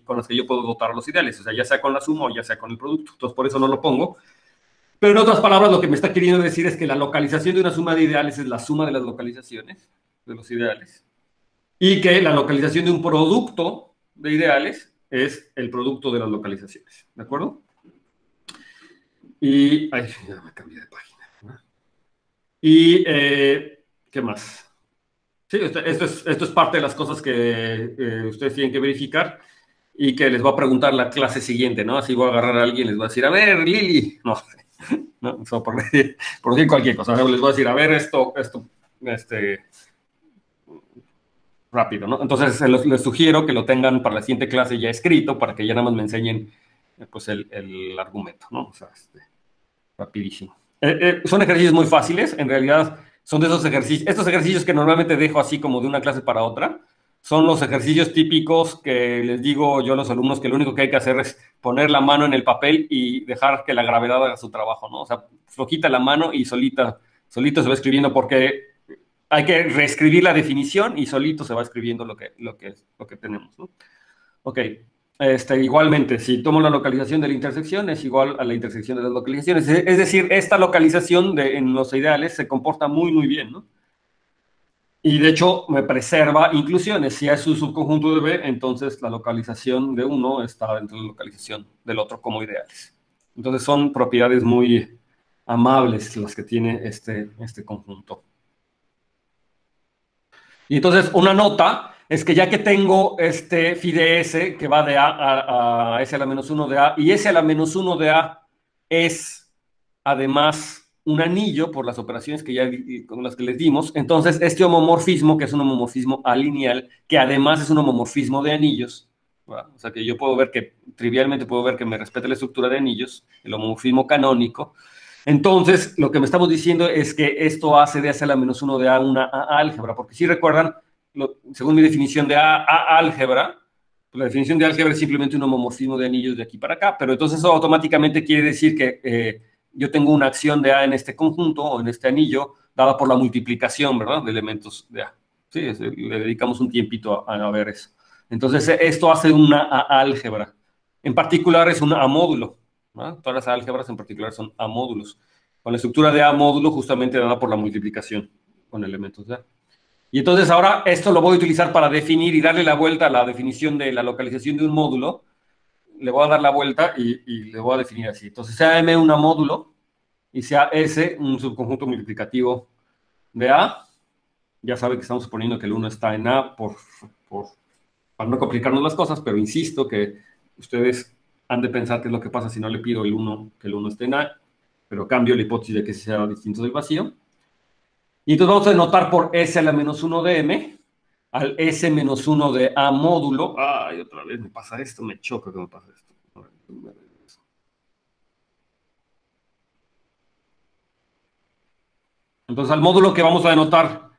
con las que yo puedo dotar a los ideales, o sea, ya sea con la suma o ya sea con el producto. Entonces, por eso no lo pongo. Pero en otras palabras, lo que me está queriendo decir es que la localización de una suma de ideales es la suma de las localizaciones de los ideales, y que la localización de un producto de ideales es el producto de las localizaciones, ¿de acuerdo? Y, ay, ya me cambié de página. Y, ¿qué más? Sí, esto es parte de las cosas que ustedes tienen que verificar y que les va a preguntar la clase siguiente, ¿no? Así voy a agarrar a alguien y les voy a decir, a ver, Lili, no, por decir cualquier cosa, les voy a decir, a ver, esto, rápido, ¿no? Entonces les sugiero que lo tengan para la siguiente clase ya escrito, para que ya nada más me enseñen, pues, el argumento, ¿no? O sea, rapidísimo. Son ejercicios muy fáciles, en realidad son de estos ejercicios que normalmente dejo así como de una clase para otra, son los ejercicios típicos que les digo yo a los alumnos que lo único que hay que hacer es poner la mano en el papel y dejar que la gravedad haga su trabajo, ¿no? O sea, flojita la mano y solito se va escribiendo, porque hay que reescribir la definición y solito se va escribiendo lo que tenemos, ¿no? Ok. Igualmente, si tomo la localización de la intersección, es igual a la intersección de las localizaciones. Es decir, esta localización en los ideales se comporta muy, muy bien, ¿no? Y de hecho, me preserva inclusiones. Si es un subconjunto de B, entonces la localización de uno está dentro de la localización del otro como ideales. Entonces, son propiedades muy amables las que tiene este conjunto. Y entonces, una nota es que ya que tengo phi de S que va de A a S a la menos 1 de A, y S a la menos 1 de A es además un anillo por las operaciones con las que les dimos, entonces este homomorfismo, que es un homomorfismo alineal, que además es un homomorfismo de anillos, ¿verdad? O sea que yo puedo ver que, trivialmente puedo ver que me respeta la estructura de anillos, el homomorfismo canónico. Entonces, lo que me estamos diciendo es que esto hace de A a la menos 1 de A una A álgebra, porque si recuerdan, según mi definición de A álgebra, pues la definición de álgebra es simplemente un homomorfismo de anillos de aquí para acá, pero entonces eso automáticamente quiere decir que yo tengo una acción de A en este conjunto o en este anillo dada por la multiplicación, ¿verdad?, de elementos de A. Sí, le dedicamos un tiempito a ver eso. Entonces, esto hace una álgebra. En particular, es un A-módulo, ¿no? Todas las álgebras en particular son A-módulos. Con la estructura de A-módulo justamente dada por la multiplicación con elementos de A. Y entonces ahora esto lo voy a utilizar para definir y darle la vuelta a la definición de la localización de un módulo. Le voy a dar la vuelta y le voy a definir así. Entonces, sea M un A-módulo y sea S un subconjunto multiplicativo de A. Ya sabe que estamos suponiendo que el 1 está en A para no complicarnos las cosas, pero insisto que ustedes han de pensar qué es lo que pasa si no le pido el 1, que el 1 esté en A, pero cambio la hipótesis de que sea distinto del vacío. Y entonces vamos a denotar por S a la menos 1 de M al S menos 1 de A módulo. Ay, otra vez me pasa esto, me choca que me pasa esto. Entonces al módulo que vamos a denotar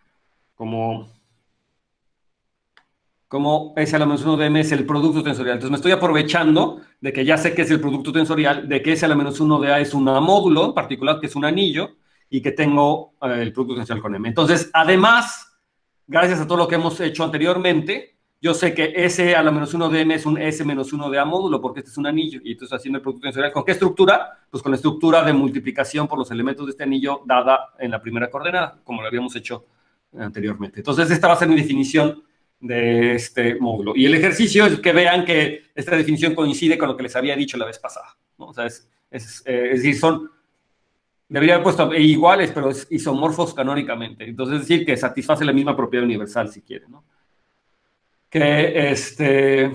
como S a la menos 1 de M es el producto tensorial. Entonces me estoy aprovechando de que ya sé que es el producto tensorial, de que S a la menos 1 de A es un módulo, en particular que es un anillo, y que tengo el producto tensorial con M. Entonces, además, gracias a todo lo que hemos hecho anteriormente, yo sé que S a la menos 1 de M es un S menos 1 de A módulo, porque este es un anillo, y entonces haciendo el producto tensorial. ¿Con qué estructura? Pues con la estructura de multiplicación por los elementos de este anillo dada en la primera coordenada, como lo habíamos hecho anteriormente. Entonces, esta va a ser mi definición de este módulo. Y el ejercicio es que vean que esta definición coincide con lo que les había dicho la vez pasada, ¿no? O sea, es decir, debería haber puesto iguales, pero es isomorfos canónicamente. Entonces, es decir, que satisface la misma propiedad universal, si quieren, ¿no? Que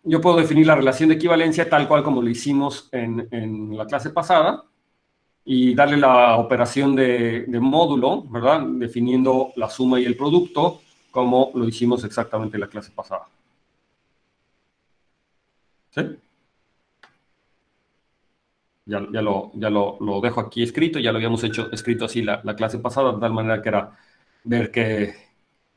yo puedo definir la relación de equivalencia tal cual como lo hicimos en la clase pasada y darle la operación de módulo, ¿verdad? Definiendo la suma y el producto, como lo hicimos exactamente en la clase pasada. ¿Sí? Ya lo dejo aquí escrito, ya lo habíamos escrito así la clase pasada, de tal manera que era ver que,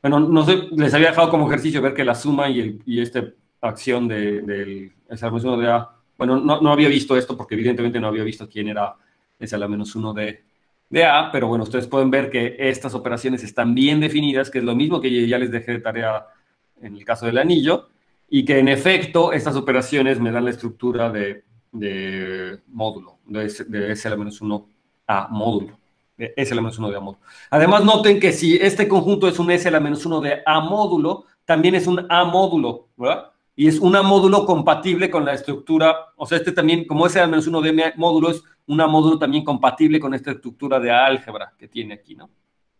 bueno, no sé, les había dejado como ejercicio ver que la suma y esta acción del S a la menos 1 de A, bueno, no había visto esto porque evidentemente no había visto quién era S a la menos 1 de A, pero bueno, ustedes pueden ver que estas operaciones están bien definidas, que es lo mismo que ya les dejé de tarea en el caso del anillo, y que en efecto estas operaciones me dan la estructura de módulo, de S a la menos 1 A módulo, de S a la menos 1 de A módulo. Además, noten que si este conjunto es un S a la menos 1 de A módulo, también es un A módulo, ¿verdad? Y es un A módulo compatible con la estructura, o sea, este también, como S a la menos 1 de M módulo, es un A módulo también compatible con esta estructura de álgebra que tiene aquí, ¿no?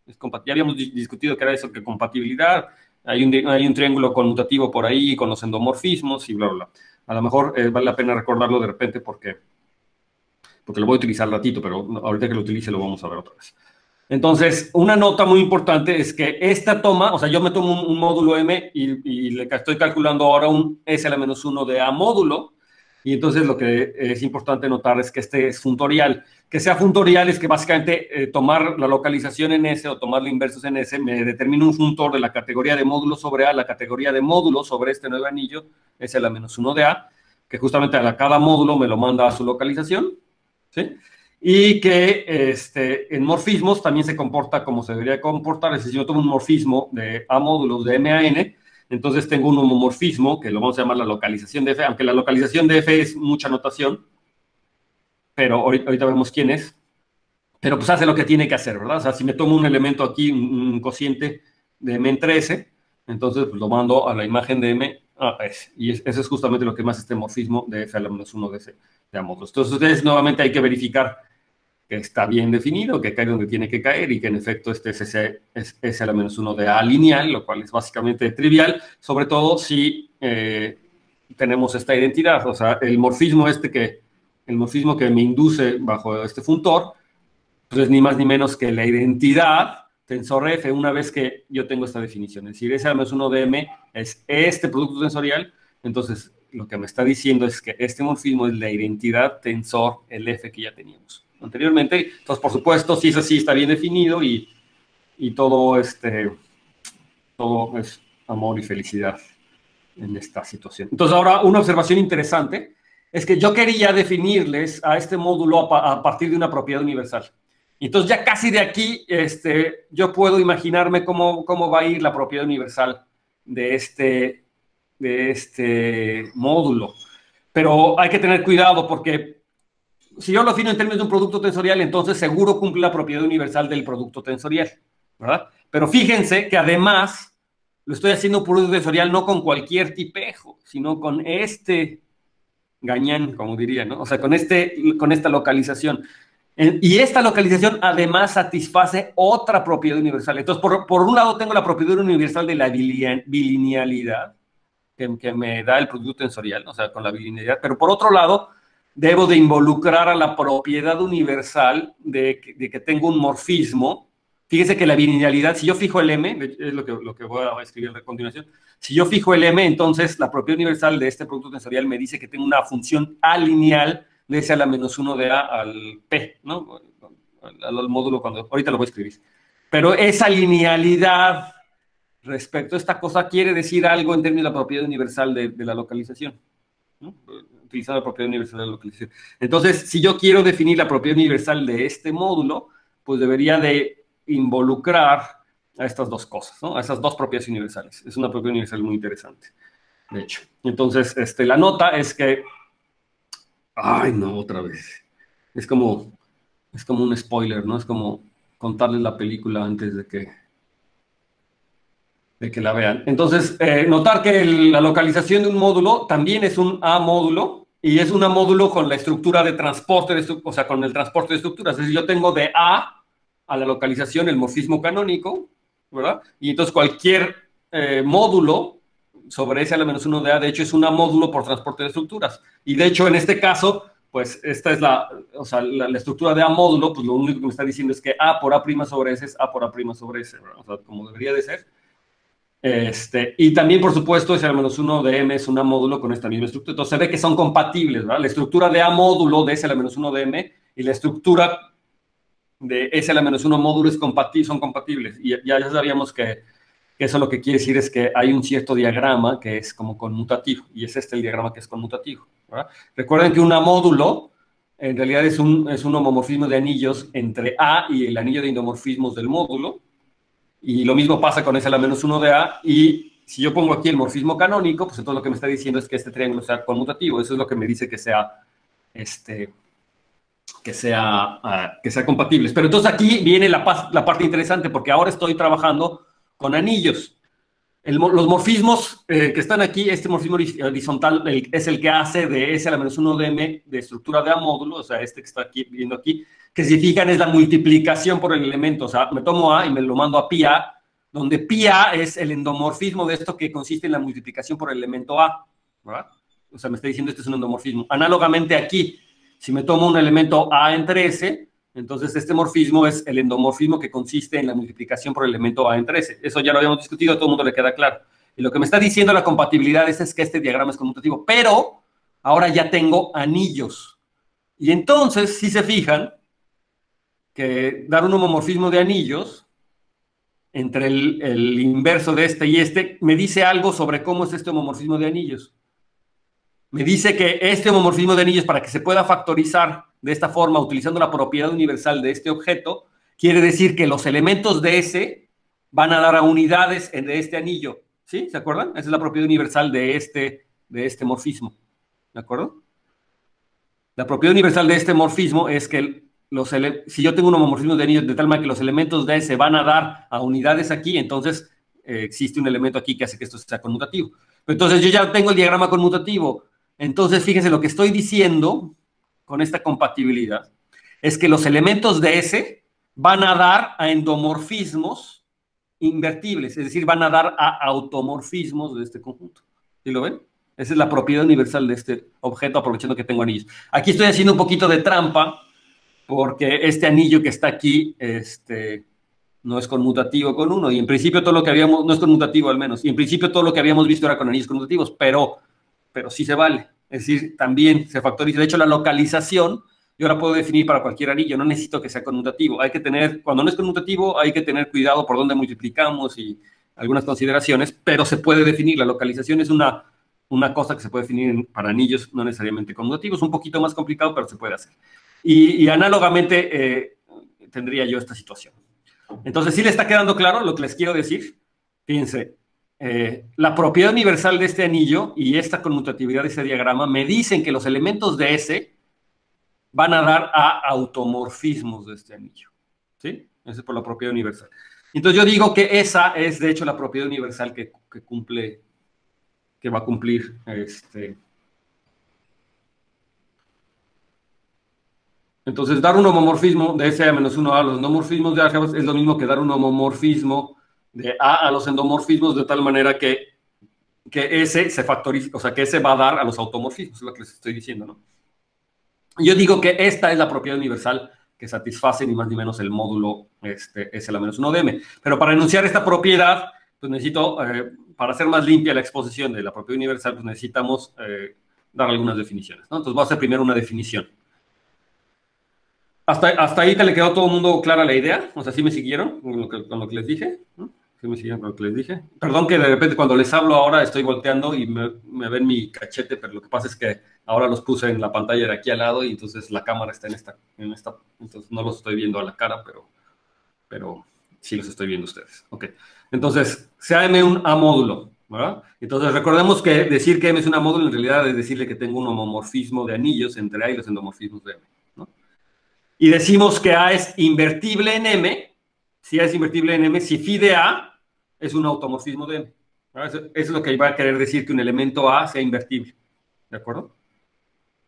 Ya habíamos discutido que era eso, que compatibilidad, hay un triángulo conmutativo por ahí con los endomorfismos y bla, bla, bla. A lo mejor vale la pena recordarlo de repente porque lo voy a utilizar ratito, pero ahorita que lo utilice lo vamos a ver otra vez. Entonces, una nota muy importante es que esta toma, o sea, yo me tomo un módulo M y le estoy calculando ahora un S a la menos 1 de A módulo, y entonces lo que es importante notar es que este es funtorial. Que sea funtorial es que básicamente tomar la localización en S o tomar la inversos en S me determina un funtor de la categoría de módulo sobre A, la categoría de módulo sobre este nuevo anillo, S a la menos 1 de A, que justamente a cada módulo me lo manda a su localización, ¿sí? Y que en morfismos también se comporta como se debería comportar. Es decir, si yo tomo un morfismo de A módulos de M a N, entonces tengo un homomorfismo, que lo vamos a llamar la localización de F, aunque la localización de F es mucha notación, pero ahorita vemos quién es. Pero pues hace lo que tiene que hacer, ¿verdad? O sea, si me tomo un elemento aquí, un cociente de M entre S, entonces pues, lo mando a la imagen de M a S. Y eso es justamente lo que más este morfismo de F a la menos 1 de S de A módulos. Entonces, ustedes nuevamente hay que verificar que está bien definido, que cae donde tiene que caer y que en efecto este es S a la menos 1 de A lineal, lo cual es básicamente trivial, sobre todo si tenemos esta identidad. O sea, el morfismo que me induce bajo este funtor, pues es ni más ni menos que la identidad tensor F una vez que yo tengo esta definición. Es decir, S a la menos 1 de M es este producto tensorial, entonces lo que me está diciendo es que este morfismo es la identidad tensor, el F que ya teníamos anteriormente. Entonces, por supuesto, si es así, está bien definido y todo, todo es amor y felicidad en esta situación. Entonces, ahora una observación interesante es que yo quería definirles a este módulo a partir de una propiedad universal. Entonces, ya casi de aquí, yo puedo imaginarme cómo va a ir la propiedad universal de este módulo. Pero hay que tener cuidado porque si yo lo defino en términos de un producto tensorial, entonces seguro cumple la propiedad universal del producto tensorial, ¿verdad? Pero fíjense que además lo estoy haciendo un producto tensorial no con cualquier tipejo, sino con este gañán, como diría, ¿no? O sea, con esta localización. Y esta localización además satisface otra propiedad universal. Entonces, por un lado tengo la propiedad universal de la bilinealidad, que me da el producto tensorial, o sea, con la bilinealidad, pero por otro lado, debo de involucrar a la propiedad universal de que tengo un morfismo. Fíjese que la bilinealidad, si yo fijo el M, es lo que voy a escribir a continuación, si yo fijo el M, entonces la propiedad universal de este producto tensorial me dice que tengo una función A lineal de S a la menos 1 de A al P, ¿no? Al módulo ahorita lo voy a escribir. Pero esa linealidad respecto a esta cosa quiere decir algo en términos de la propiedad universal de la localización, ¿no? Utilizar la propiedad universal de la localización. Entonces, si yo quiero definir la propiedad universal de este módulo, pues debería de involucrar a estas dos cosas, ¿no? A esas dos propiedades universales. Es una propiedad universal muy interesante, de hecho. Entonces, la nota es que... Ay, no, otra vez. Es como un spoiler, ¿no? Es como contarles la película antes de que la vean. Entonces, notar que la localización de un módulo también es un A módulo y es un A módulo con la estructura de transporte, o sea, con el transporte de estructuras. Es decir, yo tengo de A a la localización el morfismo canónico, ¿verdad? Y entonces cualquier módulo sobre S a la menos 1 de A, de hecho, es un A módulo por transporte de estructuras. Y de hecho, en este caso, pues esta es la estructura de A módulo, pues lo único que me está diciendo es que A por A' sobre S es A por A' sobre S, ¿verdad? O sea, como debería de ser. Y también, por supuesto, S a la menos 1 de M es un A módulo con esta misma estructura. Entonces se ve que son compatibles, ¿verdad? La estructura de A módulo de S a la menos 1 de M y la estructura de S a la menos 1 módulo son compatibles. Y ya sabíamos que eso lo que quiere decir es que hay un cierto diagrama que es como conmutativo. Y es el diagrama que es conmutativo, ¿verdad? Recuerden que un A módulo en realidad es un homomorfismo de anillos entre A y el anillo de endomorfismos del módulo. Y lo mismo pasa con S a la menos 1 de A, y si yo pongo aquí el morfismo canónico, pues entonces lo que me está diciendo es que este triángulo sea conmutativo. Eso es lo que me dice que sea compatibles. Pero entonces aquí viene la parte interesante, porque ahora estoy trabajando con anillos. Los morfismos que están aquí, este morfismo horizontal es el que hace de S a la menos 1 de M de estructura de A módulo, o sea, que está aquí, viendo aquí, que si fijan es la multiplicación por el elemento. O sea, me tomo A y me lo mando a pi A, donde pi A es el endomorfismo de esto que consiste en la multiplicación por el elemento A, ¿verdad? O sea, me está diciendo este es un endomorfismo. Análogamente aquí, si me tomo un elemento A entre S, entonces este morfismo es el endomorfismo que consiste en la multiplicación por el elemento A entre S. Eso ya lo habíamos discutido, a todo el mundo le queda claro. Y lo que me está diciendo la compatibilidad es que este diagrama es conmutativo, pero ahora ya tengo anillos. Y entonces, si se fijan, que dar un homomorfismo de anillos entre el inverso de este y este me dice algo sobre cómo es este homomorfismo de anillos. Me dice que este homomorfismo de anillos, para que se pueda factorizar de esta forma, utilizando la propiedad universal de este objeto, quiere decir que los elementos de S van a dar a unidades de este anillo. ¿Sí? ¿Se acuerdan? Esa es la propiedad universal de este morfismo. ¿De acuerdo? La propiedad universal de este morfismo es que si yo tengo un homomorfismo de anillos de tal manera que los elementos de S van a dar a unidades aquí, entonces existe un elemento aquí que hace que esto sea conmutativo. Entonces yo ya tengo el diagrama conmutativo. Entonces, fíjense, lo que estoy diciendo con esta compatibilidad es que los elementos de S van a dar a endomorfismos invertibles, es decir, van a dar a automorfismos de este conjunto. ¿Sí lo ven? Esa es la propiedad universal de este objeto, aprovechando que tengo anillos. Aquí estoy haciendo un poquito de trampa, porque este anillo que está aquí no es conmutativo con 1, y en principio todo lo que habíamos, no es conmutativo al menos, y en principio todo lo que habíamos visto era con anillos conmutativos, pero pero sí se vale. Es decir, también se factoriza. De hecho, la localización yo la puedo definir para cualquier anillo, no necesito que sea conmutativo. Hay que tener, cuando no es conmutativo, hay que tener cuidado por dónde multiplicamos y algunas consideraciones, pero se puede definir. La localización es una cosa que se puede definir para anillos no necesariamente conmutativos, un poquito más complicado, pero se puede hacer. Y análogamente tendría yo esta situación. Entonces, ¿sí le está quedando claro lo que les quiero decir? Fíjense, la propiedad universal de este anillo y esta conmutatividad de ese diagrama me dicen que los elementos de S van a dar a automorfismos de este anillo. ¿Sí? Eso es por la propiedad universal. Entonces yo digo que esa es, de hecho, la propiedad universal que cumple, que va a cumplir Entonces, dar un homomorfismo de S a menos 1 a los endomorfismos de A es lo mismo que dar un homomorfismo de A a los endomorfismos de tal manera que S se factoriza, o sea, que S va a dar a los automorfismos, es lo que les estoy diciendo, ¿no? Yo digo que esta es la propiedad universal que satisface ni más ni menos el módulo S a la menos 1 de M. Pero para enunciar esta propiedad, pues necesito, para hacer más limpia la exposición de la propiedad universal, pues necesitamos dar algunas definiciones, ¿no? Entonces voy a hacer primero una definición. ¿Hasta ahí te le quedó a todo el mundo clara la idea? O sea, ¿sí me siguieron con lo que les dije? ¿No? ¿Sí me siguieron con lo que les dije? Perdón que de repente cuando les hablo ahora estoy volteando y me ven mi cachete, pero lo que pasa es que ahora los puse en la pantalla de aquí al lado y entonces la cámara está en esta, entonces no los estoy viendo a la cara, pero sí los estoy viendo ustedes. Ok, entonces, sea M un A módulo, ¿verdad? Entonces recordemos que decir que M es un A módulo en realidad es decirle que tengo un homomorfismo de anillos entre A y los endomorfismos de M, ¿no? Y decimos que A es invertible en M, si A es invertible en M, si phi de A es un automorfismo de M. Eso es lo que va a querer decir que un elemento A sea invertible, ¿de acuerdo?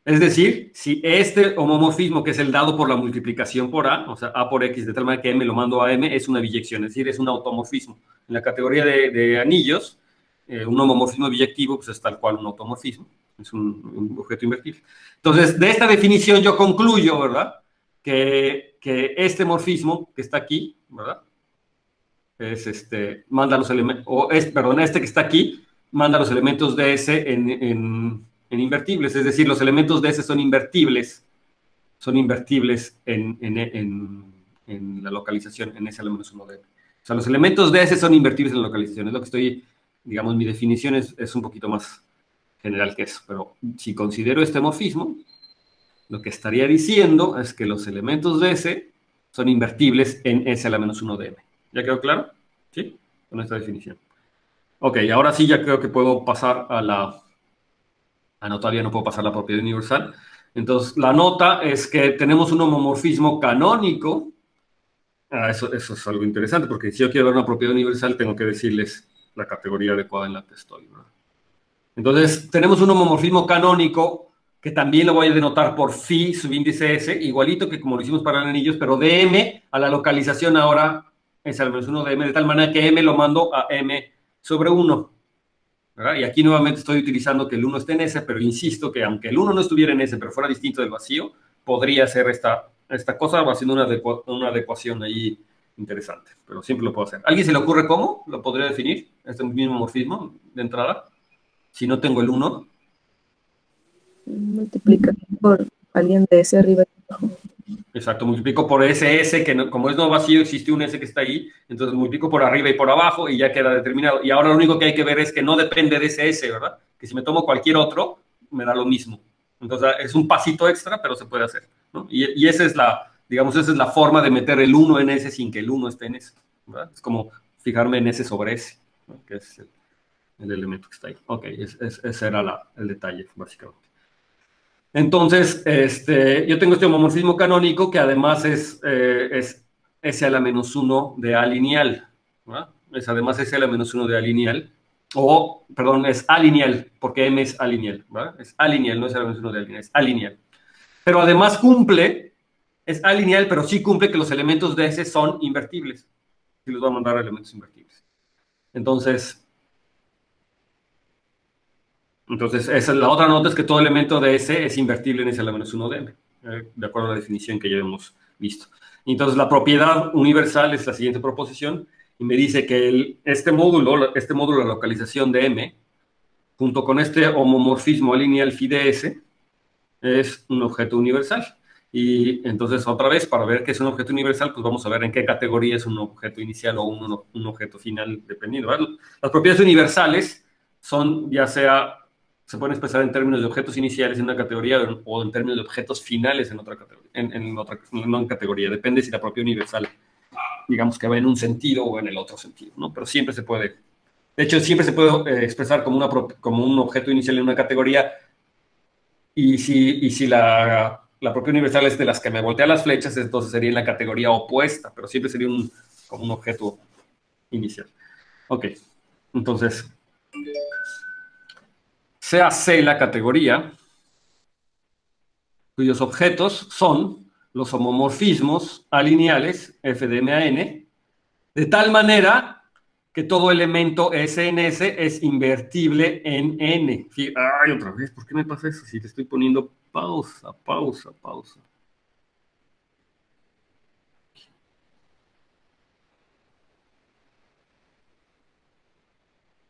Es decir, si este homomorfismo, que es el dado por la multiplicación por A, o sea, A por X, de tal manera que M lo mando a M, es una biyección, es decir, es un automorfismo. En la categoría de anillos, un homomorfismo biyectivo pues es tal cual un automorfismo, es un objeto invertible. Entonces, de esta definición yo concluyo, ¿verdad?, que este morfismo que está aquí, ¿verdad?, es manda los elementos, perdón, este que está aquí, manda los elementos de S en invertibles, es decir, los elementos de S son invertibles en la localización, en S a la menos 1 de M. O sea, los elementos de S son invertibles en la localización, es lo que estoy, digamos, mi definición es un poquito más general que eso, pero si considero este morfismo, lo que estaría diciendo es que los elementos de S son invertibles en S a la menos 1 de M. ¿Ya quedó claro? ¿Sí? Con esta definición. Ok, ahora sí ya creo que puedo pasar a la... Ah, no, todavía no puedo pasar la propiedad universal. Entonces, la nota es que tenemos un homomorfismo canónico. Eso es algo interesante, porque si yo quiero ver una propiedad universal, tengo que decirles la categoría adecuada en la que estoy, ¿verdad? Entonces, tenemos un homomorfismo canónico que también lo voy a denotar por phi subíndice S, igualito que como lo hicimos para los anillos, pero de M a la localización ahora es al menos 1 de M, de tal manera que M lo mando a M sobre 1. ¿Verdad? Y aquí nuevamente estoy utilizando que el 1 esté en S, pero insisto que aunque el 1 no estuviera en S, pero fuera distinto del vacío, podría ser esta cosa, va haciendo una adecuación ahí interesante, pero siempre lo puedo hacer. ¿A alguien se le ocurre cómo lo podría definir, este mismo morfismo de entrada? Si no tengo el 1. Multiplicar por alguien de S arriba y abajo. Exacto, multiplico por ese S, que no, como es no vacío, existe un S que está ahí, entonces multiplico por arriba y por abajo y ya queda determinado. Y ahora lo único que hay que ver es que no depende de ese S, ¿verdad? Que si me tomo cualquier otro, me da lo mismo. Entonces es un pasito extra, pero se puede hacer, ¿no? Y esa es digamos, esa es la forma de meter el 1 en S sin que el 1 esté en S, ¿verdad? Es como fijarme en S sobre S, ¿no?, que es el elemento que está ahí. Ok, ese era el detalle, básicamente. Entonces, yo tengo este homomorfismo canónico que además es S a la menos 1 de A lineal, ¿verdad? Es además S a la menos 1 de A lineal, perdón, es A lineal, porque M es A lineal, ¿verdad? Es A lineal, no es A la menos 1 de A lineal, es A lineal. Pero además es A lineal, pero sí cumple que los elementos de S son invertibles. Y los voy a mandar a elementos invertibles. Entonces, esa es la otra nota, es que todo elemento de S es invertible en S a la menos 1 de M, de acuerdo a la definición que ya hemos visto. Entonces, la propiedad universal es la siguiente proposición, y me dice que este módulo de localización de M junto con este homomorfismo lineal phi de S, es un objeto universal. Y entonces, otra vez, para ver qué es un objeto universal, pues vamos a ver en qué categoría es un objeto inicial o un objeto final, dependiendo, ¿verdad? Las propiedades universales son, ya sea, se pueden expresar en términos de objetos iniciales en una categoría o en términos de objetos finales en otra categoría, en categoría. Depende si la propiedad universal, digamos que va en un sentido o en el otro sentido, ¿no? Pero siempre se puede, de hecho, siempre se puede expresar como un objeto inicial en una categoría. Y si la propiedad universal es de las que me voltea las flechas, entonces sería en la categoría opuesta, pero siempre sería como un objeto inicial. Ok, entonces, sea C la categoría, cuyos objetos son los homomorfismos alineales f de m a n, de tal manera que todo elemento S en S es invertible en N. Ay, otra vez, ¿por qué me pasa eso? Si te estoy poniendo pausa.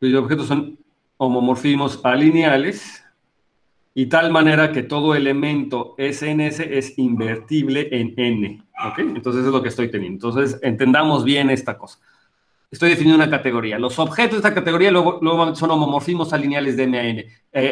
Los objetos son homomorfismos alineales y tal manera que todo elemento S en S es invertible en N. ¿Ok? Entonces es lo que estoy teniendo. Entonces entendamos bien esta cosa. Estoy definiendo una categoría. Los objetos de esta categoría luego son homomorfismos alineales de M a N.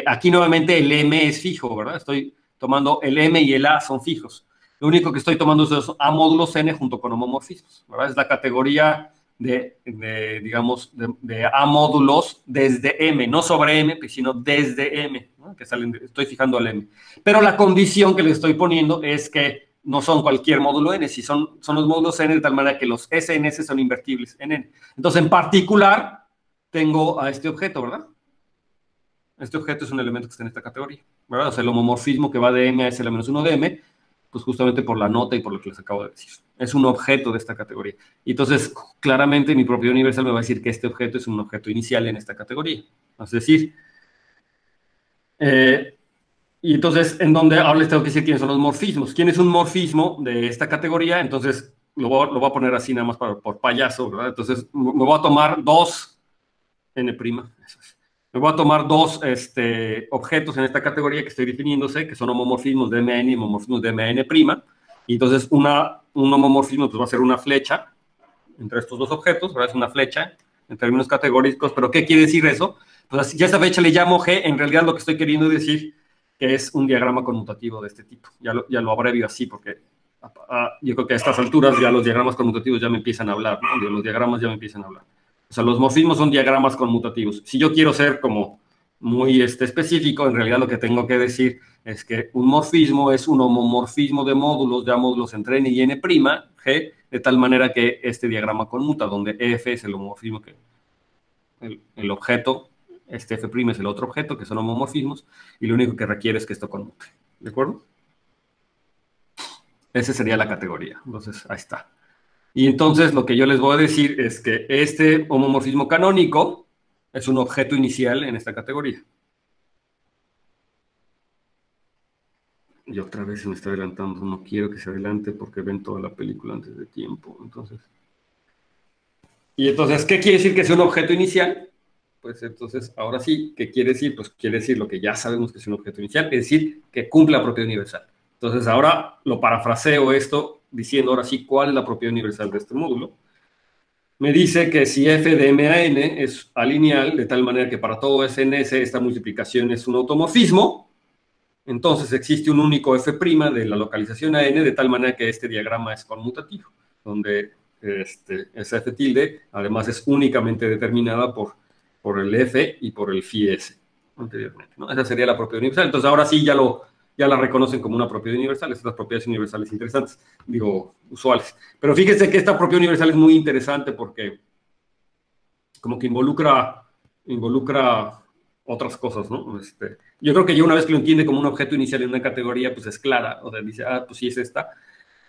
Aquí nuevamente el M es fijo, ¿verdad? Estoy tomando el M y el A son fijos. Lo único que estoy tomando es los A módulos N junto con homomorfismos, ¿verdad? Es la categoría digamos, de A módulos desde M, no sobre M, sino desde M, ¿no? Que estoy fijando al M. Pero la condición que le estoy poniendo es que no son cualquier módulo N, si son los módulos N de tal manera que los S en S son invertibles en N. Entonces, en particular, tengo a este objeto, ¿verdad? Este objeto es un elemento que está en esta categoría, ¿verdad? O sea, el homomorfismo que va de M a S a la menos 1 de M, pues justamente por la nota y por lo que les acabo de decir. Es un objeto de esta categoría. Y entonces, claramente, mi propiedad universal me va a decir que este objeto es un objeto inicial en esta categoría. Es decir, y entonces, en donde ahora les tengo que decir quiénes son los morfismos. ¿Quién es un morfismo de esta categoría? Entonces, lo voy a poner así nada más por payaso, ¿verdad? Entonces, me voy a tomar dos N', eso es. Me voy a tomar dos objetos en esta categoría que estoy definiéndose, que son homomorfismos de MN y homomorfismos de MN'. Y entonces, un homomorfismo pues, va a ser una flecha entre estos dos objetos, ¿verdad? Es una flecha en términos categóricos, pero ¿qué quiere decir eso? Pues ya esta flecha le llamo G, en realidad lo que estoy queriendo decir que es un diagrama conmutativo de este tipo. Ya lo abrevio así porque yo creo que a estas alturas ya los diagramas conmutativos ya me empiezan a hablar, ¿no? Los diagramas ya me empiezan a hablar. O sea, los morfismos son diagramas conmutativos. Si yo quiero ser como muy específico, en realidad lo que tengo que decir es que un morfismo es un homomorfismo de módulos entre n y n', G, de tal manera que este diagrama conmuta, donde F es el homomorfismo que el objeto, F' es el otro objeto, que son homomorfismos, y lo único que requiere es que esto conmute. ¿De acuerdo? Esa sería la categoría. Entonces, ahí está. Y entonces lo que yo les voy a decir es que este homomorfismo canónico es un objeto inicial en esta categoría. Y otra vez se me está adelantando. No quiero que se adelante porque ven toda la película antes de tiempo. Y entonces, ¿qué quiere decir que es un objeto inicial? Pues entonces, ahora sí, ¿qué quiere decir? Pues quiere decir lo que ya sabemos que es un objeto inicial, es decir, que cumple la propiedad universal. Entonces, ahora lo parafraseo esto diciendo ahora sí cuál es la propiedad universal de este módulo. Me dice que si f de m a n es alineal, de tal manera que para todo S en S esta multiplicación es un automorfismo, entonces existe un único f' de la localización a n, de tal manera que este diagrama es conmutativo, donde esa f tilde además es únicamente determinada por el f y por el phi s anteriormente, ¿no? Esa sería la propiedad universal. Entonces ahora sí ya la reconocen como una propiedad universal. Estas propiedades universales interesantes, usuales. Pero fíjense que esta propiedad universal es muy interesante porque como que involucra otras cosas, ¿no? Yo creo que ya una vez que lo entiende como un objeto inicial en una categoría, pues es clara, o sea, dice, pues sí es esta.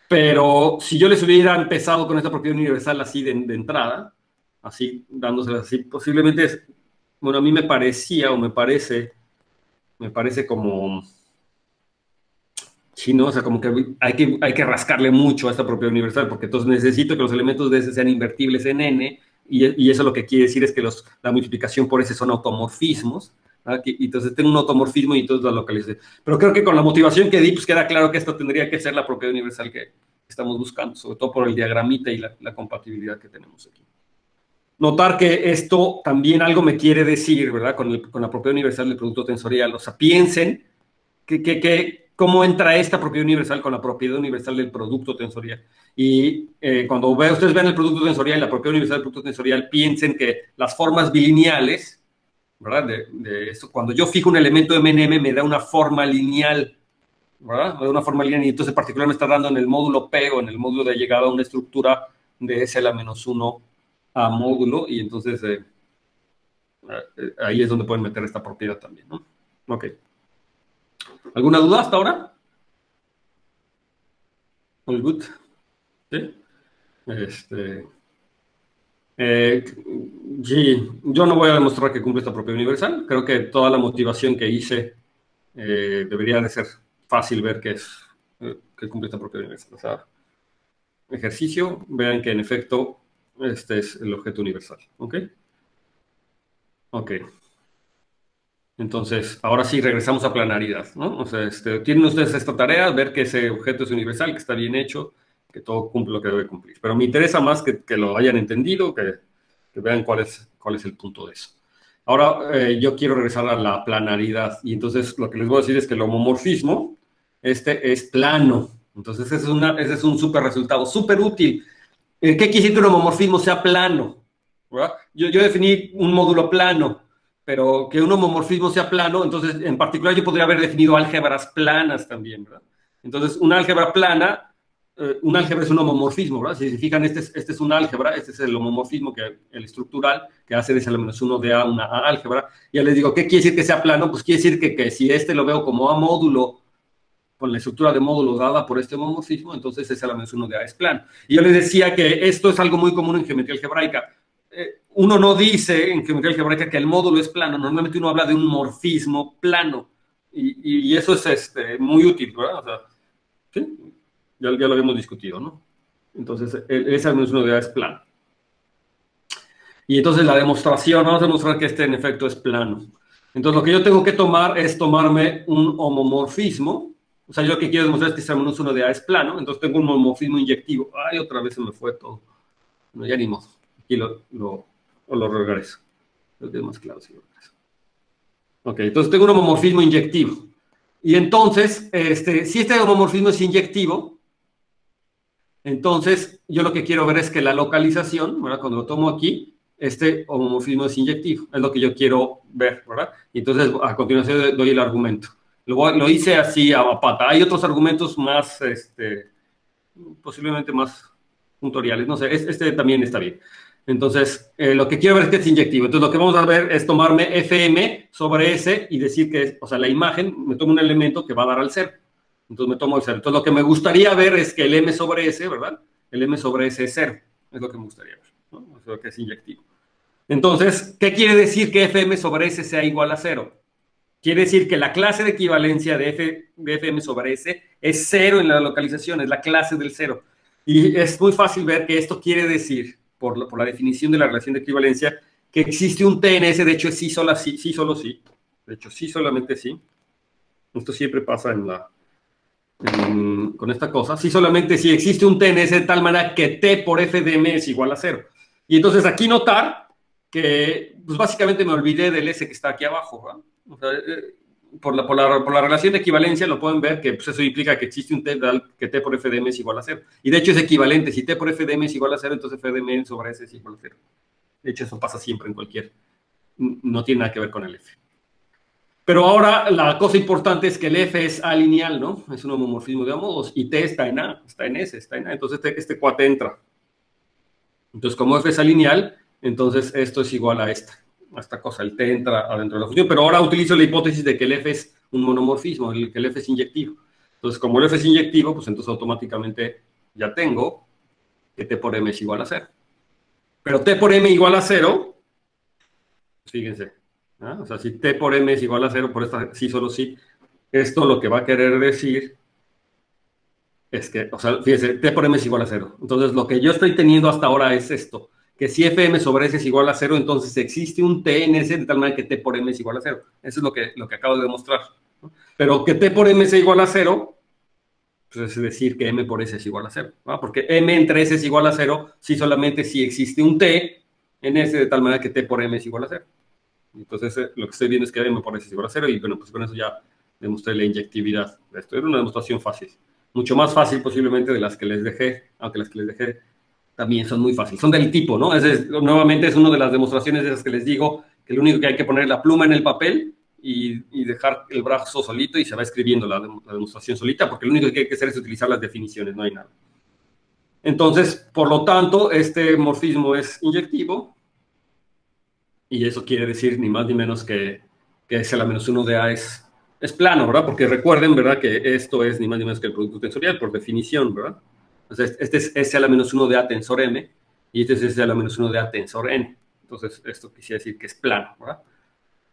Pero si yo les hubiera empezado con esta propiedad universal así de entrada, así, dándoselas así, posiblemente bueno, a mí me parecía, o me parece como... Sí, ¿no? O sea, como que hay que rascarle mucho a esta propiedad universal, porque entonces necesito que los elementos de S sean invertibles en N, y eso lo que quiere decir es que la multiplicación por S son automorfismos, Aquí, y entonces tengo un automorfismo y entonces lo localicé. Pero creo que con la motivación que di, pues queda claro que esto tendría que ser la propiedad universal que estamos buscando, sobre todo por el diagramita y la compatibilidad que tenemos aquí. Notar que esto también algo me quiere decir, ¿verdad? Con la propiedad universal del producto tensorial. O sea, piensen cómo entra esta propiedad universal con la propiedad universal del producto tensorial. Y cuando ustedes ven el producto tensorial y la propiedad universal del producto tensorial, piensen que las formas bilineales, ¿verdad? De esto, cuando yo fijo un elemento MNM, me da una forma lineal, ¿verdad? Me da una forma lineal y entonces en particular me está dando en el módulo P o en el módulo de llegada a una estructura de S a la menos 1 a módulo y entonces ahí es donde pueden meter esta propiedad también, ¿no? Ok. ¿Alguna duda hasta ahora? All good. ¿Sí? Sí, yo no voy a demostrar que cumple esta propiedad universal. Creo que toda la motivación que hice debería de ser fácil ver que cumple esta propiedad universal. O sea, ejercicio, vean que en efecto este es el objeto universal. ¿Ok? Ok. Entonces, ahora sí regresamos a planaridad, ¿no? O sea, tienen ustedes esta tarea, ver que ese objeto es universal, que está bien hecho, que todo cumple lo que debe cumplir. Pero me interesa más que lo hayan entendido, que vean cuál es el punto de eso. Ahora yo quiero regresar a la planaridad. Y entonces lo que les voy a decir es que el homomorfismo, es plano. Entonces ese es un súper resultado, súper útil. ¿Qué quiere decir que un homomorfismo sea plano? ¿Verdad? Yo definí un módulo plano, pero que un homomorfismo sea plano, entonces en particular yo podría haber definido álgebras planas también, ¿verdad? Entonces una álgebra plana, un álgebra es un homomorfismo, ¿verdad? Si se fijan, este es un álgebra, este es el homomorfismo, el estructural, que hace de S⁻1 de A una A álgebra. Ya les digo, ¿qué quiere decir que sea plano? Pues quiere decir que si lo veo como A módulo, con la estructura de módulo dada por este homomorfismo, entonces S⁻1 de A es plano. Y yo les decía que esto es algo muy común en geometría algebraica. Uno no dice en geometría algebraica que el módulo es plano, normalmente uno habla de un morfismo plano, y eso es muy útil, ¿verdad? O sea, ¿sí? Ya lo habíamos discutido, ¿no? Entonces, S⁻1 de A es plano. Y entonces la demostración, vamos a demostrar que en efecto es plano. Entonces lo que yo tengo que tomar es tomarme un homomorfismo. O sea, yo lo que quiero demostrar es que S⁻1 de A es plano, entonces tengo un homomorfismo inyectivo. Ay, otra vez se me fue todo. No, ya ni modo. Aquí lo regreso. Creo que es más claro si lo regreso. Ok, entonces tengo un homomorfismo inyectivo. Y entonces, si este homomorfismo es inyectivo, entonces yo lo que quiero ver es que la localización, ¿verdad? Cuando lo tomo aquí, este homomorfismo es inyectivo. Es lo que yo quiero ver, ¿verdad? Y entonces a continuación doy el argumento. Lo hice así a pata. Hay otros argumentos más, posiblemente más puntoriales. No sé, este también está bien. Entonces, lo que quiero ver es que es inyectivo. Entonces, lo que vamos a ver es tomarme Fm sobre S y decir que, o sea, la imagen, me tomo un elemento que va a dar al 0. Entonces, me tomo el 0. Entonces, lo que me gustaría ver es que el M sobre S, ¿verdad? El M sobre S es 0. Es lo que me gustaría ver, ¿no? O sea, que es inyectivo. Entonces, ¿qué quiere decir que Fm sobre S sea igual a 0? Quiere decir que la clase de equivalencia de Fm sobre S es 0 en la localización, es la clase del 0. Y es muy fácil ver que esto quiere decir, por la definición de la relación de equivalencia, que existe un T en S, de hecho es sí, solo sí, sí, solo sí. De hecho, sí, solamente sí. Esto siempre pasa con esta cosa. Sí, solamente si existe un T en S de tal manera que T por F de M es igual a 0. Y entonces aquí notar que, pues básicamente me olvidé del S que está aquí abajo, ¿verdad? O sea, por la relación de equivalencia lo pueden ver que pues eso implica que existe un T que T por F de M es igual a 0. Y de hecho es equivalente. Si T por F de M es igual a 0, entonces F de M sobre S es igual a 0. De hecho eso pasa siempre en cualquier. No tiene nada que ver con el F. Pero ahora la cosa importante es que el F es alineal, ¿no? Es un homomorfismo de modos. Y T está en A, está en S, está en A. Entonces este cuate entra. Entonces como F es alineal, entonces esto es igual a esta cosa, el T entra adentro de la función, pero ahora utilizo la hipótesis de que el F es un monomorfismo, que el F es inyectivo. Entonces, como el F es inyectivo, pues entonces automáticamente ya tengo que T por M es igual a 0. Pero T por M igual a 0, pues fíjense, ¿no? O sea, si T por M es igual a 0, por esta sí, solo sí, esto lo que va a querer decir es que, o sea, fíjense, T por M es igual a 0. Entonces, lo que yo estoy teniendo hasta ahora es esto, que si Fm sobre S es igual a 0, entonces existe un T en S de tal manera que T por M es igual a 0. Eso es lo que acabo de demostrar, ¿no? Pero que T por M sea igual a 0, pues es decir que M por S es igual a 0, ¿no? Porque M entre S es igual a 0 si solamente si existe un T en S de tal manera que T por M es igual a 0. Entonces lo que estoy viendo es que M por S es igual a 0 y bueno, pues con eso ya demostré la inyectividad de esto. Era una demostración fácil. Mucho más fácil posiblemente de las que les dejé, aunque las que les dejé también son muy fáciles. Son del tipo, ¿no? Nuevamente es una de las demostraciones de esas que les digo, que lo único que hay que poner es la pluma en el papel y dejar el brazo solito y se va escribiendo la demostración solita, porque lo único que hay que hacer es utilizar las definiciones, no hay nada. Entonces, por lo tanto, este morfismo es inyectivo y eso quiere decir ni más ni menos que S a la menos 1 de A es plano, ¿verdad? Porque recuerden, ¿verdad? Que esto es ni más ni menos que el producto tensorial, por definición, ¿verdad? Entonces, este es S a la menos 1 de A tensor M y este es S a la menos 1 de A tensor N. Entonces, esto quisiera decir que es plano, ¿verdad?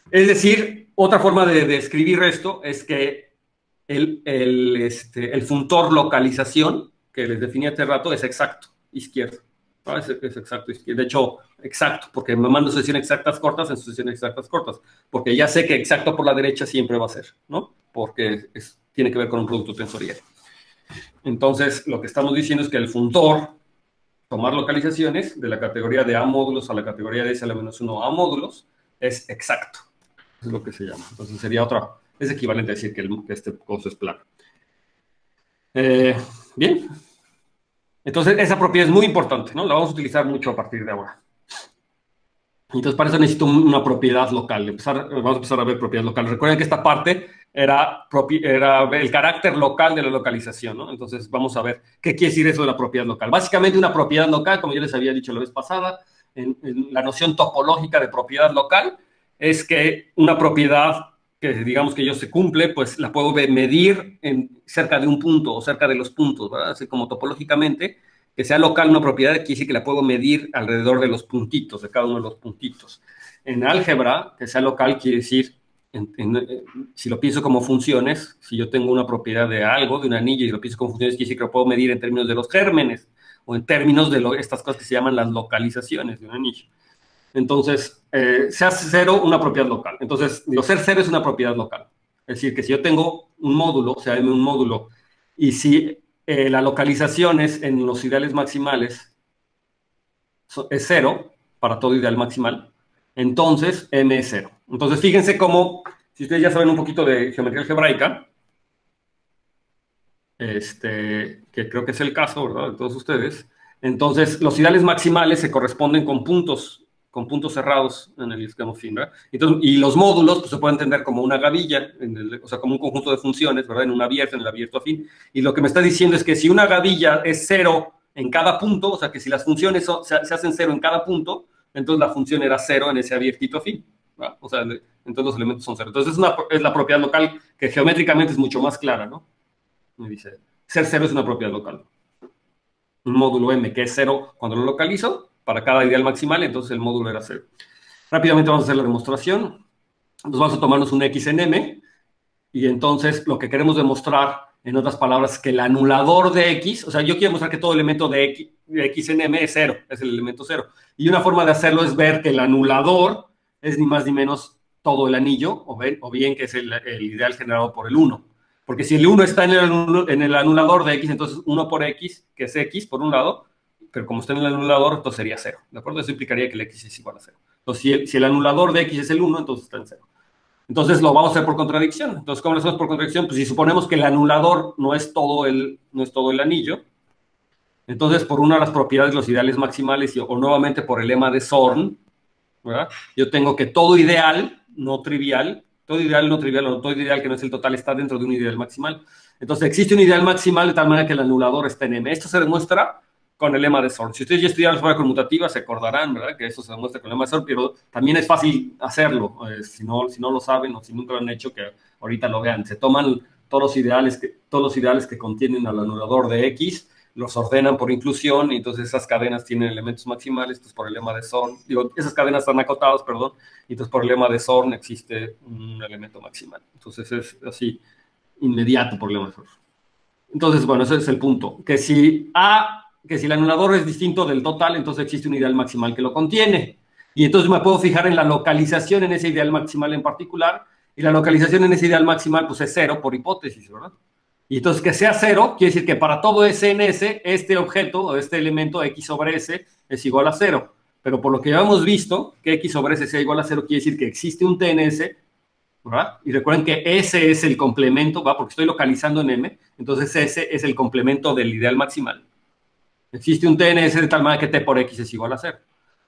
Es decir, otra forma de escribir esto es que el funtor localización que les definí hace rato es exacto, izquierdo. ¿No? Es exacto, izquierdo. De hecho, exacto, porque me mando sucesión exactas cortas en sucesión exactas cortas, porque ya sé que exacto por la derecha siempre va a ser, ¿no? Porque tiene que ver con un producto tensorial. Entonces, lo que estamos diciendo es que el funtor, tomar localizaciones de la categoría de A módulos a la categoría de S a la menos 1 A módulos, es exacto. Es lo que se llama. Entonces sería es equivalente a decir que este coso es plano. Bien. Entonces esa propiedad es muy importante, ¿no? La vamos a utilizar mucho a partir de ahora. Entonces para eso necesito una propiedad local. Vamos a empezar a ver propiedad local. Recuerden que esta parte era el carácter local de la localización, ¿no? Entonces vamos a ver qué quiere decir eso de la propiedad local. Básicamente una propiedad local, como yo les había dicho la vez pasada, en la noción topológica de propiedad local, es que una propiedad que digamos que yo se cumple, pues la puedo medir cerca de un punto o cerca de los puntos, ¿verdad? Así como topológicamente, que sea local una propiedad quiere decir que la puedo medir alrededor de los puntitos, de cada uno de los puntitos. En álgebra, que sea local quiere decir, si lo pienso como funciones, si yo tengo una propiedad de algo, de un anillo, y lo pienso como funciones, quiere decir que lo puedo medir en términos de los gérmenes, o en términos de estas cosas que se llaman las localizaciones de un anillo. Entonces, se hace cero una propiedad local. Entonces, ser cero es una propiedad local. Es decir, que si yo tengo un módulo, o sea, M un módulo, y si la localización es en los ideales maximales es cero, para todo ideal maximal, entonces M es cero. Entonces, fíjense cómo, si ustedes ya saben un poquito de geometría algebraica, que creo que es el caso, ¿verdad?, de todos ustedes, entonces los ideales maximales se corresponden con puntos cerrados en el esquema fin, ¿verdad? Entonces, y los módulos pues, se pueden entender como una gavilla, o sea, como un conjunto de funciones, ¿verdad? En un abierto, en el abierto afín. Y lo que me está diciendo es que si una gavilla es cero en cada punto, o sea, que si las funciones se hacen cero en cada punto, entonces la función era cero en ese abiertito afín, ¿verdad? O sea, entonces los elementos son cero. Entonces es la propiedad local que geométricamente es mucho más clara, ¿no? Me dice, ser cero es una propiedad local. Un módulo M que es cero cuando lo localizo, para cada ideal maximal, entonces el módulo era cero. Rápidamente vamos a hacer la demostración. Entonces vamos a tomarnos un X en M, y entonces lo que queremos demostrar, en otras palabras, es que el anulador de X, o sea, yo quiero mostrar que todo elemento de X en M es cero, es el elemento cero. Y una forma de hacerlo es ver que el anulador es ni más ni menos todo el anillo, o bien que es el ideal generado por el 1. Porque si el 1 está en el anulador de X, entonces 1 por X, que es X por un lado, pero como está en el anulador, entonces sería 0, ¿de acuerdo? Eso implicaría que el X es igual a 0. Entonces, si el anulador de X es el 1, entonces está en 0. Entonces, lo vamos a hacer por contradicción. Entonces, ¿cómo lo hacemos por contradicción? Pues si suponemos que el anulador no es todo el anillo, entonces, por una de las propiedades de los ideales maximales, o nuevamente por el lema de Zorn, ¿verdad? Yo tengo que todo ideal no trivial o todo ideal que no es el total está dentro de un ideal maximal. Entonces, existe un ideal maximal de tal manera que el anulador está en M. Esto se demuestra con el lema de Zorn. Si ustedes ya estudiaron algebra conmutativa, se acordarán, ¿verdad?, que eso se demuestra con el lema de Zorn, pero también es fácil hacerlo, si no lo saben o si nunca lo han hecho, que ahorita lo vean. Se toman todos los ideales que contienen al anulador de X, los ordenan por inclusión, y entonces esas cadenas tienen elementos maximales, entonces por el lema de Zorn, esas cadenas están acotadas, perdón, y entonces por el lema de Zorn existe un elemento maximal. Entonces es así, inmediato por el lema de Zorn. Entonces, bueno, ese es el punto, que si A que si el anulador es distinto del total, entonces existe un ideal maximal que lo contiene. Y entonces me puedo fijar en la localización en ese ideal maximal en particular, y la localización en ese ideal maximal pues es 0 por hipótesis, ¿verdad? Y entonces que sea 0 quiere decir que para todo S en S, este objeto o este elemento X sobre S es igual a 0. Pero por lo que ya hemos visto, que X sobre S sea igual a 0 quiere decir que existe un T en S, ¿verdad? Y recuerden que S es el complemento, ¿va? Porque estoy localizando en M, entonces S es el complemento del ideal maximal. Existe un T en S de tal manera que T por X es igual a 0.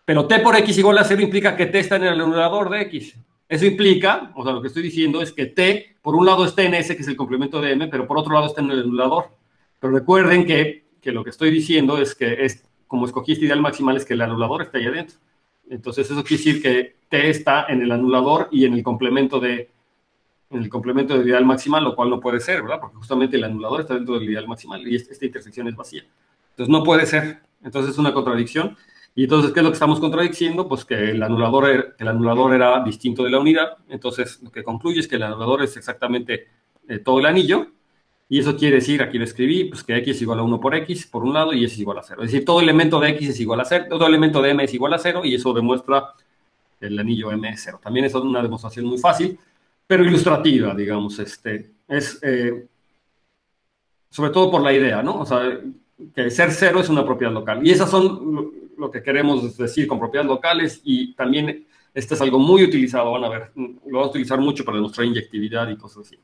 Pero T por X igual a 0 implica que T está en el anulador de X. Eso implica, o sea, lo que estoy diciendo es que T, por un lado está en S, que es el complemento de M, pero por otro lado está en el anulador. Pero recuerden que lo que estoy diciendo es que como escogí este ideal maximal, es que el anulador está ahí adentro. Entonces eso quiere decir que T está en el anulador y en el complemento del ideal maximal, lo cual no puede ser, ¿verdad? Porque justamente el anulador está dentro del ideal maximal y esta intersección es vacía. Entonces no puede ser. Entonces es una contradicción. Y entonces, ¿qué es lo que estamos contradiciendo? Pues que el anulador era distinto de la unidad. Entonces, lo que concluye es que el anulador es exactamente todo el anillo. Y eso quiere decir, aquí lo escribí, pues que X es igual a 1 por X, por un lado, y S es igual a 0. Es decir, todo elemento de X es igual a 0, todo elemento de M es igual a 0, y eso demuestra el anillo M es 0. También es una demostración muy fácil, pero ilustrativa, digamos. Sobre todo por la idea, ¿no? O sea, que ser 0 es una propiedad local. Y esas son lo que queremos decir con propiedades locales, y también este es algo muy utilizado, van a ver, lo vamos a utilizar mucho para demostrar inyectividad y cosas así.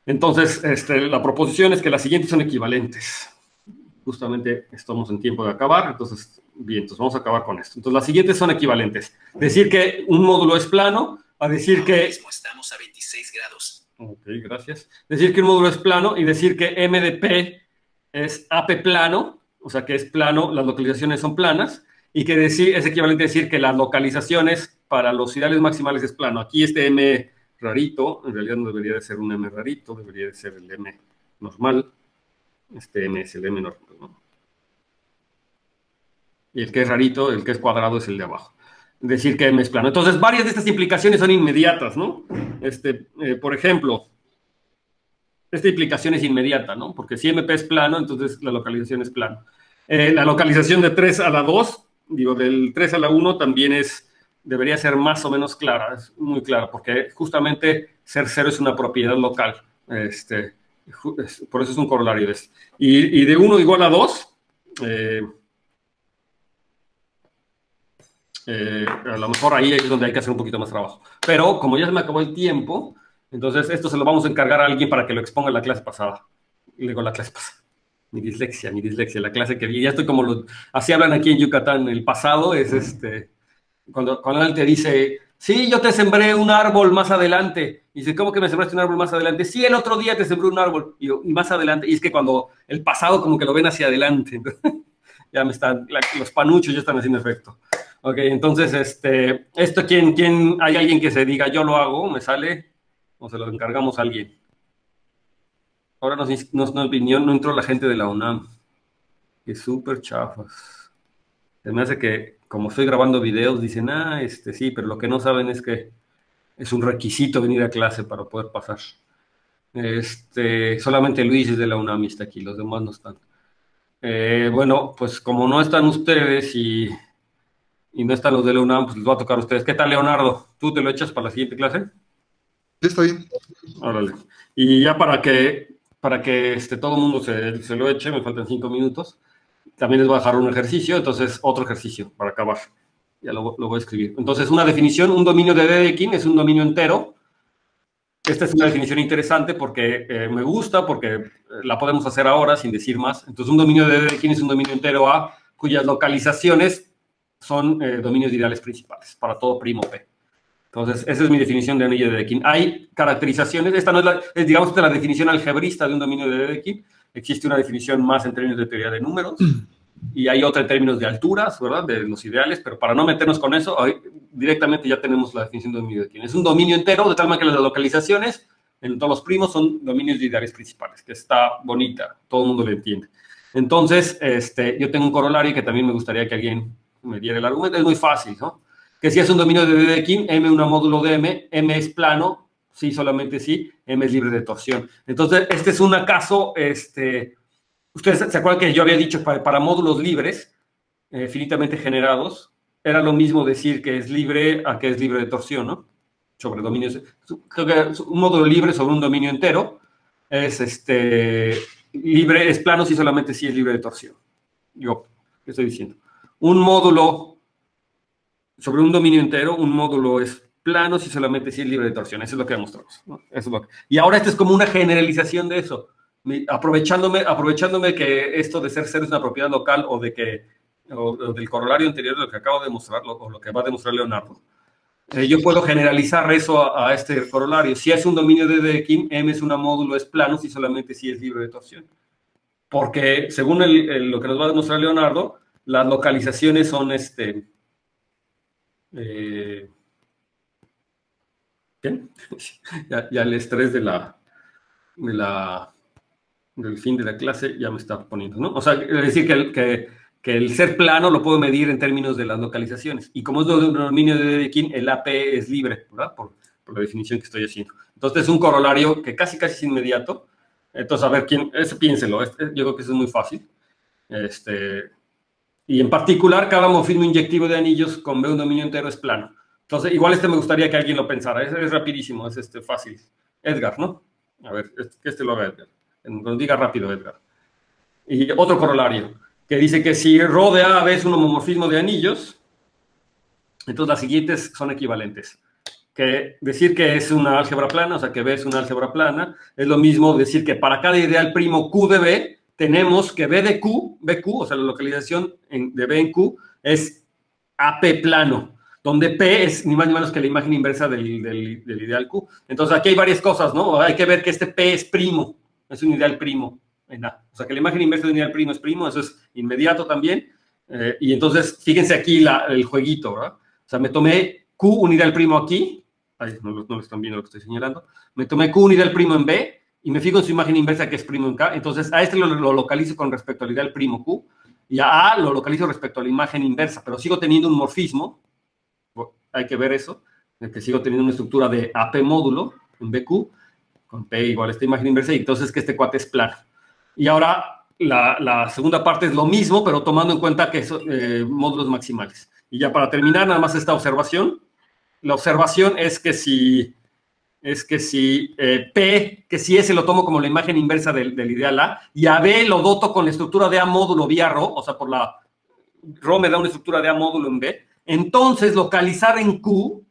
Entonces, la proposición es que las siguientes son equivalentes. Justamente estamos en tiempo de acabar, entonces, bien, entonces vamos a acabar con esto. Entonces, las siguientes son equivalentes. Decir que un módulo es plano, a decir que... Estamos a 26 grados. Ok, gracias. Decir que un módulo es plano y decir que M de P es AP plano, o sea que es plano, las localizaciones son planas, y que es equivalente a decir que las localizaciones para los ideales maximales es plano. Aquí este M rarito, en realidad no debería de ser un M rarito, debería de ser el M normal. Este M es el M normal, ¿no? Y el que es rarito, el que es cuadrado, es el de abajo. Decir que M es plano. Entonces, varias de estas implicaciones son inmediatas, ¿no? Por ejemplo, esta implicación es inmediata, ¿no? Porque si MP es plano, entonces la localización es plano. La localización de 3 a la 2, digo, del 3 a la 1 también debería ser más o menos clara, es muy clara, porque justamente ser 0 es una propiedad local. Por eso es un corolario de esto. Y de 1 igual a 2, a lo mejor ahí es donde hay que hacer un poquito más trabajo. Pero como ya se me acabó el tiempo, entonces esto se lo vamos a encargar a alguien para que lo exponga en la clase pasada. Y luego la clase pasada. Mi dislexia, la clase que vi. Ya estoy como así hablan aquí en Yucatán. El pasado es cuando él te dice, sí, yo te sembré un árbol más adelante. Y dice, ¿cómo que me sembraste un árbol más adelante? Sí, el otro día te sembré un árbol. Y más adelante. Y es que cuando el pasado como que lo ven hacia adelante. Entonces, ya los panuchos ya están haciendo efecto. Ok, entonces, esto, ¿quién hay alguien que se diga, yo lo hago, me sale, o se lo encargamos a alguien? Ahora no entró la gente de la UNAM. Que súper chafas. Se me hace que, como estoy grabando videos, dicen, sí, pero lo que no saben es que es un requisito venir a clase para poder pasar. Solamente Luis es de la UNAM y está aquí, los demás no están. Bueno, pues como no están ustedes y no están los de la UNAM, pues les va a tocar a ustedes. ¿Qué tal, Leonardo? ¿Tú te lo echas para la siguiente clase? Sí, está bien. Órale. Y ya para que todo el mundo se lo eche, me faltan 5 minutos, también les voy a dejar un ejercicio, entonces otro ejercicio para acabar. Ya lo voy a escribir. Entonces, una definición, un dominio de Dedekind es un dominio entero. Esta es una definición interesante porque me gusta, porque la podemos hacer ahora sin decir más. Entonces, un dominio de Dedekind es un dominio entero A cuyas localizaciones son dominios ideales principales para todo primo P. Entonces, esa es mi definición de anillo de Dedekind. Hay caracterizaciones, esta no es digamos, la definición algebrista de un dominio de Dedekind. Existe una definición más en términos de teoría de números y hay otra en términos de alturas, ¿verdad? De los ideales, pero para no meternos con eso, directamente ya tenemos la definición de dominio de Dedekind. Es un dominio entero, de tal manera que las localizaciones en todos los primos son dominios de ideales principales, que está bonita, todo el mundo lo entiende. Entonces, yo tengo un corolario que también me gustaría que alguien me diera el argumento. Es muy fácil, ¿no? Que si es un dominio de Dedekind, M una módulo de M es plano, sí, solamente sí, M es libre de torsión. Entonces, este es un caso Ustedes se acuerdan que yo había dicho para módulos libres, finitamente generados, era lo mismo decir que es libre a que es libre de torsión, ¿no? Sobre dominios. Creo que un módulo libre sobre un dominio entero es libre, es plano si solamente si es libre de torsión. Yo, ¿qué estoy diciendo? Un módulo sobre un dominio entero, un módulo es plano si solamente si es libre de torsión. Eso es lo que demostramos, ¿no? Eso es lo que... Y ahora esto es como una generalización de eso. Aprovechándome que esto de ser cero es una propiedad local o del corolario anterior de lo que acabo de demostrar, o lo que va a demostrar Leonardo. Yo puedo generalizar eso a este corolario. Si es un dominio de Dedekind, M es un módulo es plano si solamente si es libre de torsión. Porque según lo que nos va a demostrar Leonardo, las localizaciones son ¿qué? ya el estrés del fin de la clase ya me está poniendo, ¿no? O sea, es decir que el ser plano lo puedo medir en términos de las localizaciones. Y como es de un dominio de Dedekind, el AP es libre, ¿verdad? Por la definición que estoy haciendo. Entonces es un corolario que casi es inmediato. Entonces, a ver, piénselo. Yo creo que eso es muy fácil. Y en particular, cada morfismo inyectivo de anillos con B un dominio entero es plano. Entonces, igual me gustaría que alguien lo pensara. Es rapidísimo, es fácil. Edgar, ¿no? A ver, que lo haga Edgar. Nos diga rápido, Edgar. Y otro corolario, que dice que si ρ de A, B es un homomorfismo de anillos, entonces las siguientes son equivalentes. Que decir que es una álgebra plana, o sea, que B es una álgebra plana, es lo mismo decir que para cada ideal primo Q de B, tenemos que B de Q, BQ, o sea, la localización de B en Q, es AP plano, donde P es ni más ni menos que la imagen inversa del ideal Q. Entonces, aquí hay varias cosas, ¿no? Hay que ver que este P es primo, es un ideal primo en A. O sea, que la imagen inversa de un ideal primo es primo, eso es inmediato también. Y entonces, fíjense aquí el jueguito, ¿verdad? O sea, me tomé Q, un ideal primo aquí. Ay, no lo están viendo lo que estoy señalando. Me tomé Q, un ideal primo en B, y me fijo en su imagen inversa que es primo en K. Entonces, a lo localizo con respecto al ideal primo Q, y a A lo localizo respecto a la imagen inversa, pero sigo teniendo un morfismo. Hay que ver eso, de que sigo teniendo una estructura de AP módulo en BQ, con P igual a esta imagen inversa, y entonces que este cuate es plano. Y ahora la segunda parte es lo mismo, pero tomando en cuenta que son módulos maximales. Y ya para terminar, nada más esta observación. La observación es que si P, que si S lo tomo como la imagen inversa del ideal A, y a B lo doto con la estructura de A módulo vía ρ, o sea, ρ me da una estructura de A módulo en B, entonces localizar en Q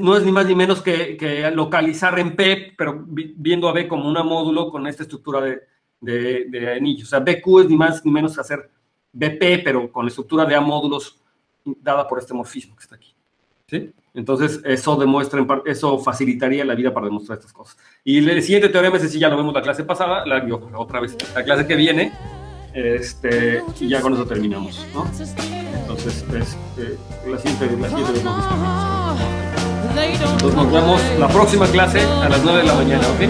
no es ni más ni menos que localizar en P, pero viendo a B como una módulo con esta estructura de anillo. O sea, BQ es ni más ni menos que hacer BP, pero con la estructura de A módulos dada por este morfismo que está aquí. ¿Sí? Entonces, eso facilitaría la vida para demostrar estas cosas. Y el siguiente teorema, ese sí ya lo vemos la clase pasada, otra vez, la clase que viene, y ya con eso terminamos, ¿no? Entonces, la siguiente vemos. Entonces, nos vemos la próxima clase a las 9 de la mañana, ¿ok?